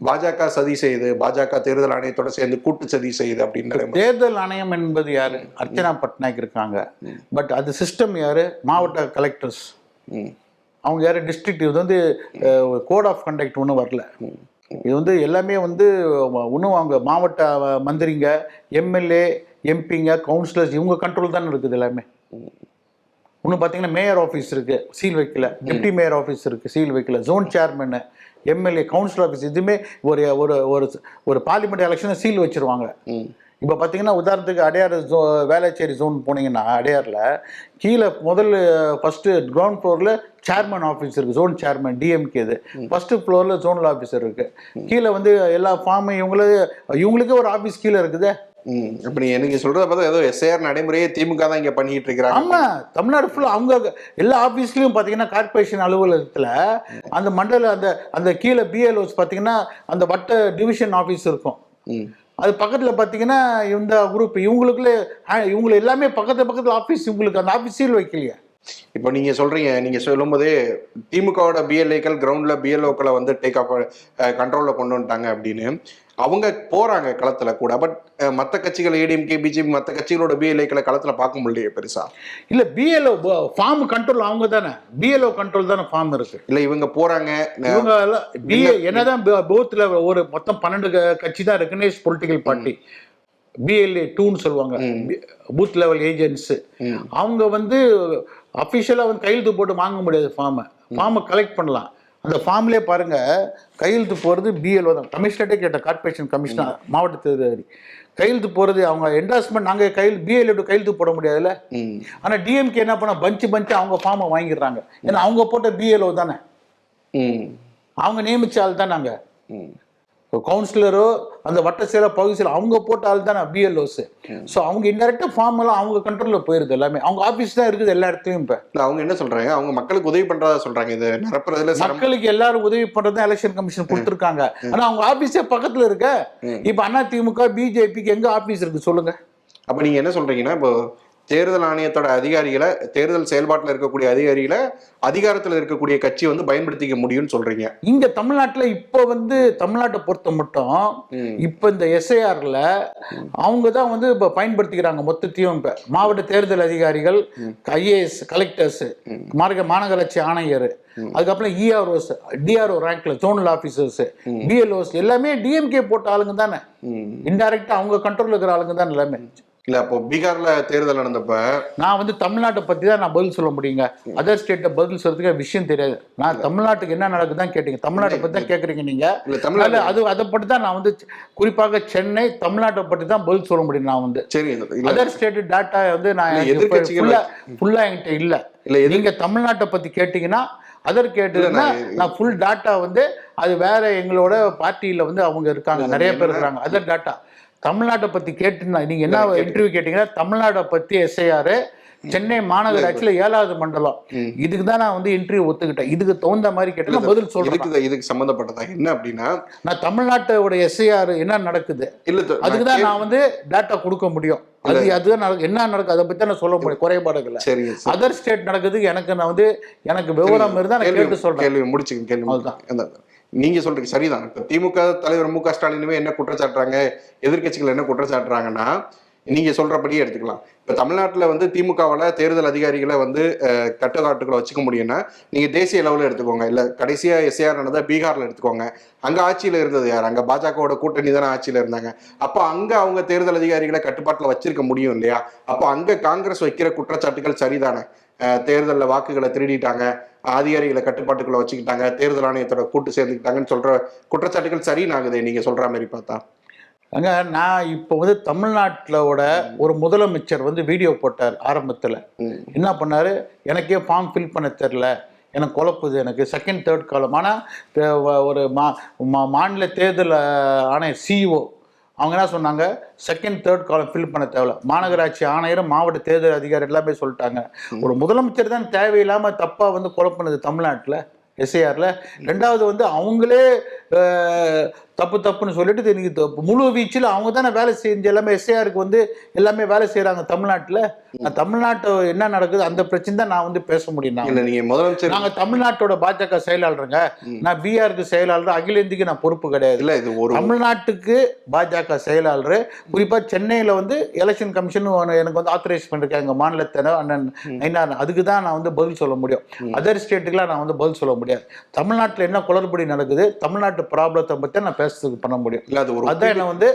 பாஜக சதி செய்யுது, பாஜக தேர்தல் ஆணையத்தோட சேர்ந்து கூட்டு சதி செய்யுது அப்படின்னு. தேர்தல் ஆணையம் என்பது யாரு? அர்ச்சனா பட்நாயக் இருக்காங்க. பட் அது சிஸ்டம் யாரு? மாவட்ட கலெக்டர்ஸ். அவங்க யாரு? டிஸ்ட்ரிக்ட். இது வந்து கோட் ஆஃப் கண்டக்ட் ஒன்றும் வரல. இது வந்து எல்லாமே வந்து இன்னும் அவங்க மாவட்ட மந்திரிங்க, எம்எல்ஏ, எம்பிங்க, கவுன்சிலர்ஸ் இவங்க கண்ட்ரோல் தானே இருக்குது எல்லாமே. இன்னும் பார்த்தீங்கன்னா மேயர் ஆஃபீஸ் இருக்குது, சீல் வைக்கல. டிப்டி மேயர் ஆஃபீஸ் இருக்குது, சீல் வைக்கல. Zone chairman, MLA, councillor office இதுவுமே ஒரு பார்லிமெண்ட் எலெக்ஷனை சீல் வச்சுருவாங்க. இப்போ பார்த்தீங்கன்னா உதாரணத்துக்கு அடையார் வேளச்சேரி ஜோன் போனீங்கன்னா அடையாரில் கீழே ஃபஸ்ட்டு கிரவுண்ட் ஃப்ளோரில் சேர்மன் ஆஃபீஸ் இருக்குது, ஜோன் சேர்மன் டிஎம்கே. இது ஃபஸ்ட்டு ஃப்ளோரில் ஜோனல் ஆஃபீஸர் இருக்குது. கீழே வந்து எல்லா ஃபார்மும் இவங்களுக்கே ஒரு ஆஃபீஸ் கீழே இருக்குது. இப்போ நீங்கள் சொல்கிறத பார்த்தா ஏதோ எஸ்ஐஆர் நடைமுறையே திமுக தான் இங்கே பண்ணிட்டு இருக்கிறாங்க. ஆமாம், தமிழ்நாடு ஃபுல்லாக அவங்க எல்லா ஆஃபீஸ்லையும் பார்த்தீங்கன்னா கார்பரேஷன் அலுவலகத்தில் அந்த மண்டல அந்த கீழே பிஎல்ஓஸ் பார்த்தீங்கன்னா அந்த வட்ட டிவிஷன் ஆஃபீஸ் இருக்கும். அது பக்கத்தில் பார்த்தீங்கன்னா இந்த குரூப் இவங்களை எல்லாமே பக்கத்தில் ஆஃபீஸ். இவங்களுக்கு அந்த ஆஃபீஸ் சீல் வைக்கலையா? இப்போ நீங்கள் சொல்கிறீங்க, நீங்கள் சொல்லும் போதே திமுகவோட பிஎல்ஏக்கள் கிரவுண்டில் பிஎல்ஓக்களை வந்து டேக் ஆஃப் கண்ட்ரோலில் கொண்டு வந்துட்டாங்க அப்படின்னு அவங்க போகிறாங்க களத்தில் கூட. பட் மற்ற கட்சிகள் ஏடிஎம்கே, பிஜேபி மற்ற கட்சிகளோட பிஎல்ஏக்களை களத்தில் பார்க்க முடியலையே பெருசா. இல்லை, பிஎல்ஓ ஃபார்ம் கண்ட்ரோல் அவங்க தானே, பிஎல்ஓ கண்ட்ரோல் தானே ஃபார்ம் இருக்கு. இல்லை இவங்க போகிறாங்க, இவங்க என்னதான் பூத்தில் ஒரு மொத்தம் 12 கட்சி தான் ரெகனைஸ் பொலிட்டிக்கல் பார்ட்டி. பிஎல்ஏ 2ன்னு சொல்லுவாங்க, பூத் லெவல் ஏஜென்ட்ஸு. அவங்க வந்து அஃபிஷியலாக வந்து கையெழுத்து போட்டு வாங்க முடியாது. ஃபார்மை கலெக்ட் பண்ணலாம். அந்த ஃபார்ம்லேயே பாருங்கள், கையெழுத்து போகிறது பிஎல்ஓ தான். கமிஷனர்ட்டே கேட்ட, கார்பரேஷன் கமிஷனர், மாவட்ட தேர்தல் கையெழுத்து போகிறது அவங்க என்டாஸ்மெண்ட். நாங்கள் பிஎல்ஓ கையெழுத்து போட முடியாதுல்ல. ஆனால் டிஎம்கே என்ன பண்ண பஞ்சு அவங்க ஃபார்மை வாங்கிடுறாங்க. ஏன்னா அவங்க போட்ட பிஎல்ஓ தானே, அவங்க நியமிச்ச ஆள் தான். நாங்கள் கவுன்சிலரோ அந்த வட்ட செயலர் பகுதி செயலர் அவங்க போட்ட ஆள் தானே பிஎல்ஓஸ். ஸோ அவங்க இன்டெரக்டா ஃபார்ம் எல்லாம் அவங்க கண்ட்ரோலில் போயிருது எல்லாமே. அவங்க ஆஃபீஸ் தான் இருக்குது எல்லா இடத்துலையும். இப்போ அவங்க என்ன சொல்றாங்க, அவங்க மக்களுக்கு உதவி பண்றதா சொல்றாங்க. இது நிரப்புறதுல மக்களுக்கு எல்லாரும் உதவி பண்றது எலெக்ஷன் கமிஷன் கொடுத்துருக்காங்க. ஆனா அவங்க ஆபீஸே பக்கத்துல இருக்க. இப்ப அதிமுக பிஜேபிக்கு எங்க ஆபீஸ் இருக்கு சொல்லுங்க. அப்ப நீங்க என்ன சொல்றீங்கன்னா, இப்போ தேர்தல் ஆணையத்தோட அதிகாரிகளை, தேர்தல் செயல்பாட்டில் இருக்கக்கூடிய அதிகாரிகளை அதிகாரத்தில் இருக்கக்கூடிய கட்சி வந்து பயன்படுத்திக்க முடியும்னு சொல்றீங்க. இங்க தமிழ்நாட்டுல இப்ப வந்து தமிழ்நாட்டை பொறுத்த மட்டும் இப்ப இந்த எஸ்ஐஆர்ல அவங்க தான் வந்து இப்ப பயன்படுத்திக்கிறாங்க மொத்தத்தையும். இப்ப மாவட்ட தேர்தல் அதிகாரிகள், ஐஏஎஸ், கலெக்டர்ஸ், மாநகராட்சி ஆணையர், அதுக்கப்புறம் இஆர்ஓஸ், டிஆர்ஓ ரேங்க்ல ஜோனல் ஆபீசர்ஸ், பிஎல்ஓஸ் எல்லாமே டிஎம்கே போட்ட ஆளுங்க தானே. இன்டைரக்டா அவங்க கண்ட்ரோல் இருக்கிற ஆளுங்க தான் எல்லாமே. இல்ல அப்போ பீகார்ல தேர்தல் நடந்தப்ப நான் வந்து தமிழ்நாட்டை பத்தி தான் நான் பதில் சொல்ல முடியுங்க. அதர் ஸ்டேட்டை பதில் சொல்றதுக்கு விஷயம் தெரியாது. நான் தமிழ்நாட்டுக்கு என்ன நடக்குதான் கேட்டீங்க, தமிழ்நாட்டை பத்தி தான் கேக்குறீங்க நீங்க. தமிழ்நாடு அதை பத்தி தான் நான் வந்து குறிப்பாக சென்னை தமிழ்நாட்டை பத்தி தான் பதில் சொல்ல முடியும். நான் வந்து சரி அதர் ஸ்டேட் டேட்டா வந்து நான் ஃபுல்லா என்கிட்ட இல்ல. நீங்க தமிழ்நாட்டை பத்தி கேட்டீங்கன்னா அதர் கேட்டுன்னா நான் ஃபுல் டேட்டா வந்து அது வேற எங்களோட பார்ட்டியில வந்து அவங்க இருக்காங்க, நிறைய பேர் இருக்காங்க. அதர் டேட்டா தமிழ்நாட்டை பத்தி கேட்டுனா நீங்க என்ன இன்டர்வியூ கேட்டீங்கன்னா தமிழ்நாட்டை பத்தி எஸ்ஐஆர் சென்னை மாநகராட்சியில 7வது மண்டலம் இதுக்கு தான் நான் வந்து இன்டர்வியூ ஒத்துக்கிட்டேன். இதுக்கு தகுந்த மாதிரி கேட்டா பதில் சொல்றேன். இதுக்கு சம்பந்தப்பட்டதா என்ன அப்படின்னா நான் தமிழ்நாட்டோட எஸ்ஐஆர் என்ன நடக்குது அதுக்கு தான் நான் வந்து டேட்டா கொடுக்க முடியும். அதுதான் என்ன நடக்குது அதை பத்தி நான் சொல்ல முடியும், குறைபாடுகள். அதர் ஸ்டேட் நடக்குது எனக்கு விவரம் இருந்தா நான் கேட்டு சொல்றேன். கேள்வி முடிச்சுக்க. கேள்வி அதுதான் நீங்க சொல்றீங்க சரிதான். இப்ப திமுக தலைவர் மு க ஸ்டாலினுமே என்ன குற்றச்சாட்டுறாங்க, எதிர்கட்சிகள் என்ன குற்றச்சாட்டுறாங்கன்னா நீங்க சொல்றபடியே எடுத்துக்கலாம். இப்ப தமிழ்நாட்டுல வந்து திமுகவால தேர்தல் அதிகாரிகளை வந்து கட்டுக்காட்டுகளை வச்சுக்க முடியும்னா நீங்க தேசிய லெவலில் எடுத்துக்கோங்க, இல்ல கடைசியா எஸ்ஐஆர் நடந்தா பீகார்ல எடுத்துக்கோங்க. அங்க ஆட்சியில இருந்தது யார்? அங்க பாஜகவோட கூட்டணி தானே ஆட்சியில இருந்தாங்க. அப்ப அங்க அவங்க தேர்தல் அதிகாரிகளை கட்டுப்பாட்டுல வச்சிருக்க முடியும் இல்லையா? அப்ப அங்க காங்கிரஸ் வைக்கிற குற்றச்சாட்டுகள் சரிதானே. தேர்தலில் வாக்குகளை திருடிட்டாங்க, அதிகாரிகளை கட்டுப்பாட்டுக்குள்ள வச்சுக்கிட்டாங்க, தேர்தல் ஆணையத்தோட கூட்டு சேர்ந்துக்கிட்டாங்கன்னு சொல்ற குற்றச்சாட்டுகள் சரியாகுதே நீங்க சொல்ற மாதிரி பார்த்தா? அங்க நான் இப்போ வந்து தமிழ்நாட்டிலோட ஒரு முதலமைச்சர் வந்து வீடியோ போட்டார் ஆரம்பத்தில். என்ன பண்ணாரு, எனக்கே ஃபார்ம் ஃபில் பண்ண தெரில, எனக்கு குழப்புது, எனக்கு செகண்ட் தேர்ட் காலம். ஆனால் ஒரு மாநில தேர்தல் ஆணைய சிஇஓ அவங்க என்ன சொன்னாங்க, செகண்ட் தேர்ட் காலம் ஃபில் பண்ண தேவையில்ல. மாநகராட்சி ஆணையரும் மாவட்ட தேர்தல் அதிகாரி எல்லாமே சொல்லிட்டாங்க. ஒரு முதலமைச்சர் தான் தேவையில்லாமல் தப்பாக வந்து குழப்பினது தமிழ்நாட்டில் எஸ்ஐஆர்ல. ரெண்டாவது வந்து அவங்களே தப்புன்னு சொல்லிட்டு இன்னைக்கு முழு வீச்சில் அவங்க தானே வேலை செஞ்சு எல்லாமே எஸ்ஐஆருக்கு வந்து எல்லாமே வேலை செய்யறாங்க தமிழ்நாட்டில். தமிழ்நாட்டு என்ன நடக்குது அந்த பிரச்சனை தான் நான் வந்து பேச முடியும். நீங்க முதலமைச்சர் நாங்க தமிழ்நாட்டோட பாஜக செயலாளருங்க, நான் பிஆருக்கு செயலாளர், அகில இந்திக்கு நான் பொறுப்பு கிடையாது. இல்ல இது ஒரு தமிழ்நாட்டுக்கு பாஜக செயலாளர். குறிப்பா சென்னையில வந்து எலெக்ஷன் கமிஷன் எனக்கு வந்து ஆத்தரைஸ் பண்ணிருக்கேன் எங்க மாநிலத்தினர் அண்ணன். அதுக்கு தான் நான் வந்து பதில் சொல்ல முடியும். அதர் ஸ்டேட்டுக்குலாம் நான் வந்து பதில் சொல்ல முடியாது. தமிழ்நாட்டில் என்ன குளறுபடி நடக்குது, தமிழ்நாட்டு ப்ராப்ளத்தை பத்தி நான் பேசுறதுக்கு பண்ண முடியும். அதான் என்ன வந்து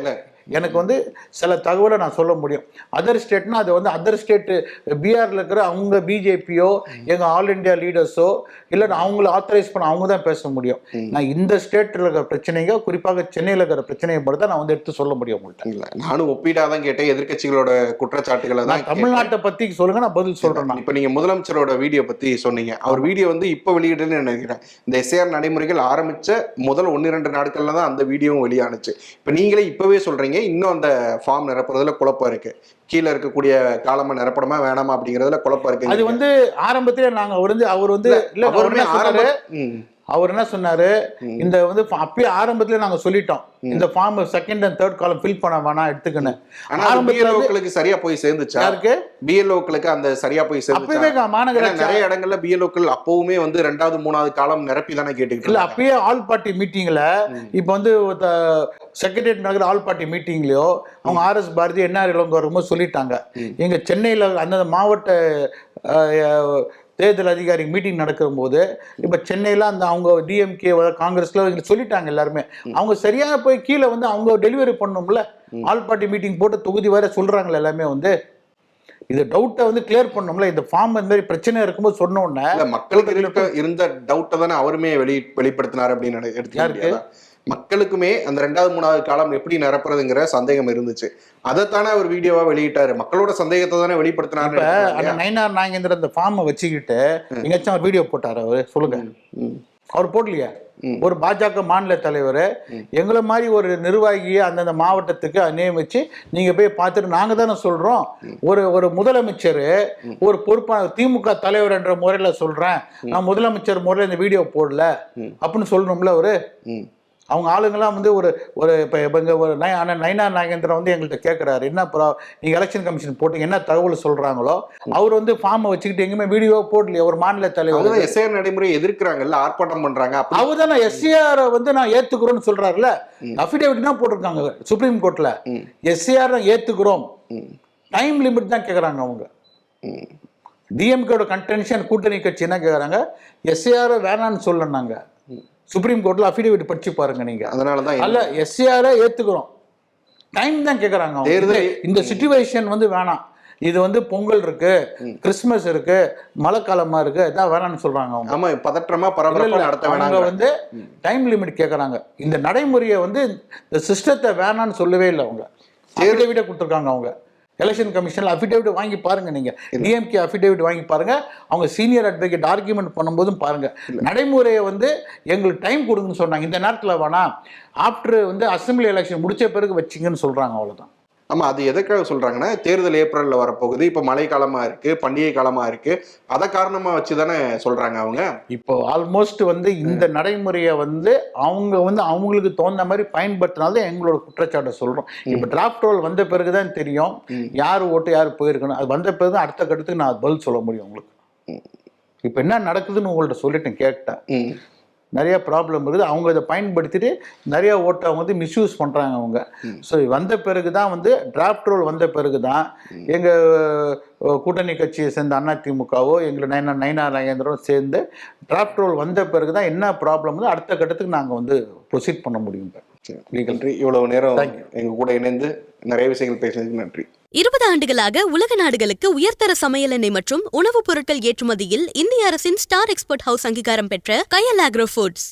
எனக்கு வந்து சில தகவலை நான் சொல்ல முடியும். அதர் ஸ்டேட்னா அது வந்து அதர் ஸ்டேட்டு பீகார்ல இருக்கிற அவங்க பிஜேபியோ எங்க ஆல் இண்டியா லீடர்ஸோ இல்லை அவங்கள ஆத்தரைஸ் பண்ண அவங்க தான் பேச முடியும். நான் இந்த ஸ்டேட்டில் இருக்கிற பிரச்சனைங்க, குறிப்பாக சென்னையில் இருக்கிற பிரச்சனையை மட்டும் தான் நான் வந்து எடுத்து சொல்ல முடியும் உங்கள்கிட்ட. இல்லை நானும் ஒப்பீடாதான் கேட்டேன், எதிர்கட்சிகளோட குற்றச்சாட்டுகளை தான். தமிழ்நாட்டை பத்தி சொல்லுங்க, நான் பதில் சொல்றேன். இப்போ நீங்க முதலமைச்சரோட வீடியோ பத்தி சொன்னீங்க, அவர் வீடியோ வந்து இப்போ வெளியிடுன்னு நினைக்கிறேன். இந்த எஸ்ஐஆர் நடைமுறைகள் ஆரம்பிச்ச முதல் 1-2 நாட்கள்ல தான் அந்த வீடியோவும் வெளியானுச்சு. இப்போ நீங்களே இப்பவே சொல்றீங்க இன்னும் அந்த ஃபார்ம் நிரப்புறதுல குழப்பம் இருக்கு, கீழே இருக்கக்கூடிய காலமா நிரப்படமா வேணாமா அப்படிங்கறதுல குழப்பம் இருக்கு. அது வந்து ஆரம்பத்திலே நாங்க அவர் வந்து அவர் என்ன சொன்னாரு, இந்த வந்து அப்பயே ஆரம்பத்திலே நாங்க சொல்லிட்டோம் இந்த form second and third column fill பண்ண வேணாம் எடுத்துக்கணும். பிஎல்ஓக்களுக்கு சரியா போய் சேர்ந்துச்சா? யாருக்கு? பிஎல்ஓக்களுக்கு அந்த சரியா போய் சேர்ந்துச்சா? மாநகராட்சி நிறைய இடங்கள்ல பிஎல்ஓக்கள் அப்பவுமே வந்து 2வது 3வது காலம் நிரப்பி தானே கேட்டுக்கிட்டு இல்ல. அப்பயே ஆல் பார்ட்டி மீட்டிங்ல இப்ப வந்து செக்ரட்டரியேட் நடக்கிற ஆல் பார்ட்டி மீட்டிங்லயோ அவங்க ஆர்எஸ் பாரதி என்ஆர் இளங்கோ வரும்போது சொல்லிட்டாங்க, எங்க சென்னையில அந்த மாவட்ட தேர்தல் அதிகாரி மீட்டிங் நடக்கும் போது இப்போ சென்னையில் அந்த அவங்க டிஎம்கே காங்கிரஸ்ல சொல்லிட்டாங்க எல்லாருமே. அவங்க சரியாக போய் கீழே வந்து அவங்க டெலிவரி பண்ணணும்ல. ஆல் பார்ட்டி மீட்டிங் போட்டு தொகுதி வேற சொல்றாங்களே எல்லாமே வந்து. இது டவுட்டை வந்து கிளியர் பண்ணணும்ல. இந்த ஃபார்ம் இந்த மாதிரி பிரச்சனை இருக்கும்போது சொன்ன உடனே மக்களுக்கு இருந்த டவுட்டை தானே அவருமே வெளிப்படுத்தினார் அப்படின்னு எடுத்துக்காரு. மக்களுக்குமே அந்த 2வது 3வது காலம் எப்படி நிரப்புறதுங்கிற சந்தேகம் இருந்துச்சு. அதைத்தானே அவர் வீடியோவா வெளியிட்டாரு, மக்களோட சந்தேகத்தை தானே வெளிப்படுத்தினாரு. நயினார் நாகேந்திரன் அந்த ஃபார்மை வச்சுக்கிட்டு எங்கேயாச்சும் அவர் வீடியோ போட்டாரு அவரு சொல்லுங்க. அவர் போடலையா? ஒரு பாஜக மாநில தலைவர் எங்களை மாதிரி ஒரு நிர்வாகியை அந்தந்த மாவட்டத்துக்கு நியமிச்சு நீங்க போய் பார்த்துட்டு நாங்க தானே சொல்றோம். ஒரு முதலமைச்சர் ஒரு பொறுப்பான திமுக தலைவர் என்ற முறையில சொல்றேன், நான் முதலமைச்சர் முறையில் இந்த வீடியோ போடல அப்படின்னு சொல்லணும்ல. அவங்க ஆளுங்கெல்லாம் வந்து இப்போ இங்கே ஒரு நயனா நாகேந்திரன் வந்து எங்கள்கிட்ட கேட்குறாரு, என்ன நீங்கள் எலெக்ஷன் கமிஷன் போட்டு என்ன தகவல் சொல்கிறாங்களோ அவர் வந்து ஃபார்மை வச்சுக்கிட்டு எங்கேயுமே வீடியோ போடலையே. ஒரு மாநில தலைவர் எஸ்ஐஆர் நடைமுறை எதிர்க்கிறாங்கல்ல, ஆர்ப்பாட்டம் பண்றாங்க. அவர் தானே எஸ்ஏஆரை வந்து நான் ஏற்றுக்கிறோன்னு சொல்கிறாருல, அஃபிடேவிட் தான் போட்டிருக்காங்க சுப்ரீம் கோர்ட்டில். எஸ்ஏஆர் ஏற்றுக்கிறோம், டைம் லிமிட் தான் கேட்குறாங்க அவங்க. டிஎம்கேட கன்டென்ஷன் கூட்டணி கட்சி என்ன கேட்குறாங்க, எஸ்ஏஆர் வேணான்னு சொல்லனாங்க. சுப்ரீம் கோர்ட்ல அஃபிடேவிட் படிச்சு பாருங்க நீங்க. அதனாலதான் அல்ல எஸ்ஏஆரை ஏத்துக்கிறோம், டைம் தான் கேட்குறாங்க. இந்த சிச்சுவேஷன் வந்து வேணாம், இது வந்து பொங்கல் இருக்கு, கிறிஸ்துமஸ் இருக்கு, மழை காலமா இருக்கு, இதான் வேணாம்னு சொல்றாங்க அவங்க. ஆமா, பதற்றமா பரபரப்பா நடத்த வேணாங்க வந்து டைம் லிமிட் கேட்குறாங்க. இந்த நடைமுறையை வந்து இந்த சிஸ்டத்தை வேணான்னு சொல்லவே இல்லை அவங்க. அஃபிடேவிட்டை கொடுத்துருக்காங்க அவங்க. எலெக்ஷன் கமிஷனில் அஃபிடேவிட் வாங்கி பாருங்க நீங்க, டிஎம்கே அஃபிடேவிட் வாங்கி பாருங்க, அவங்க சீனியர் அட்வொகேட் ஆர்கியூமெண்ட் பண்ணும்போதும் பாருங்க. நடைமுறையை வந்து எங்களுக்கு டைம் கொடுங்கன்னு சொன்னாங்க. இந்த நேரத்தில் வேணாம், ஆஃப்டர் வந்து அசம்பிளி எலெக்ஷன் முடிச்ச பிறகு வச்சிங்கன்னு சொல்றாங்க, அவ்வளோதான். ஆமா, அது எதுக்காக சொல்றாங்கன்னா தேர்தல் ஏப்ரல்ல வரப்போகுது, இப்ப மழை காலமா இருக்கு, பண்டிகை காலமா இருக்கு, அதை காரணமா வச்சுதானே சொல்றாங்க அவங்க. இப்போ ஆல்மோஸ்ட் வந்து இந்த நடைமுறையை வந்து அவங்க வந்து அவங்களுக்கு தோன்ற மாதிரி பயன்படுத்தினால்தான் எங்களோட குற்றச்சாட்டை சொல்றோம். இப்போ டிராஃப்ட் ரோல் வந்த பிறகுதான் தெரியும் யார் ஓட்டு யார் போயிருக்கணும். அது வந்த பிறகு அடுத்த கட்டத்துக்கு நான் பதில் சொல்ல முடியும் உங்களுக்கு. இப்போ என்ன நடக்குதுன்னு உங்கள்ட்ட சொல்லிட்டேன், கேட்டேன். நிறைய ப்ராப்ளம் இருக்குது. அவங்க இதை பயன்படுத்திட்டு நிறைய ஓட்டை அவங்க வந்து மிஸ்யூஸ் பண்ணுறாங்க அவங்க. ஸோ வந்த பிறகு தான் வந்து டிராஃப்ட் ரோல் வந்த பிறகு தான் எங்கள் கூட்டணி கட்சியை சேர்ந்த அதிமுகவோ எங்களை நயனா நாகேந்திரம் சேர்ந்து டிராஃப்ட் ரோல் வந்த பிறகு தான் என்ன ப்ராப்ளம் வந்து அடுத்த கட்டத்துக்கு நாங்கள் வந்து ப்ரொசீட் பண்ண முடியும். நன்றி, இவ்வளவு நேரம் எங்க கூட இணைந்து நிறைய விஷயங்கள் பேசுறதுக்கு நன்றி. 20 ஆண்டுகளாக உலக நாடுகளுக்கு உயர்தர சமையல் எண்ணெய் மற்றும் உணவுப் பொருட்கள் ஏற்றுமதியில் இந்திய அரசின் ஸ்டார் எக்ஸ்போர்ட் ஹவுஸ் அங்கீகாரம் பெற்ற கயல் ஆக்ரோ ஃபுட்ஸ்.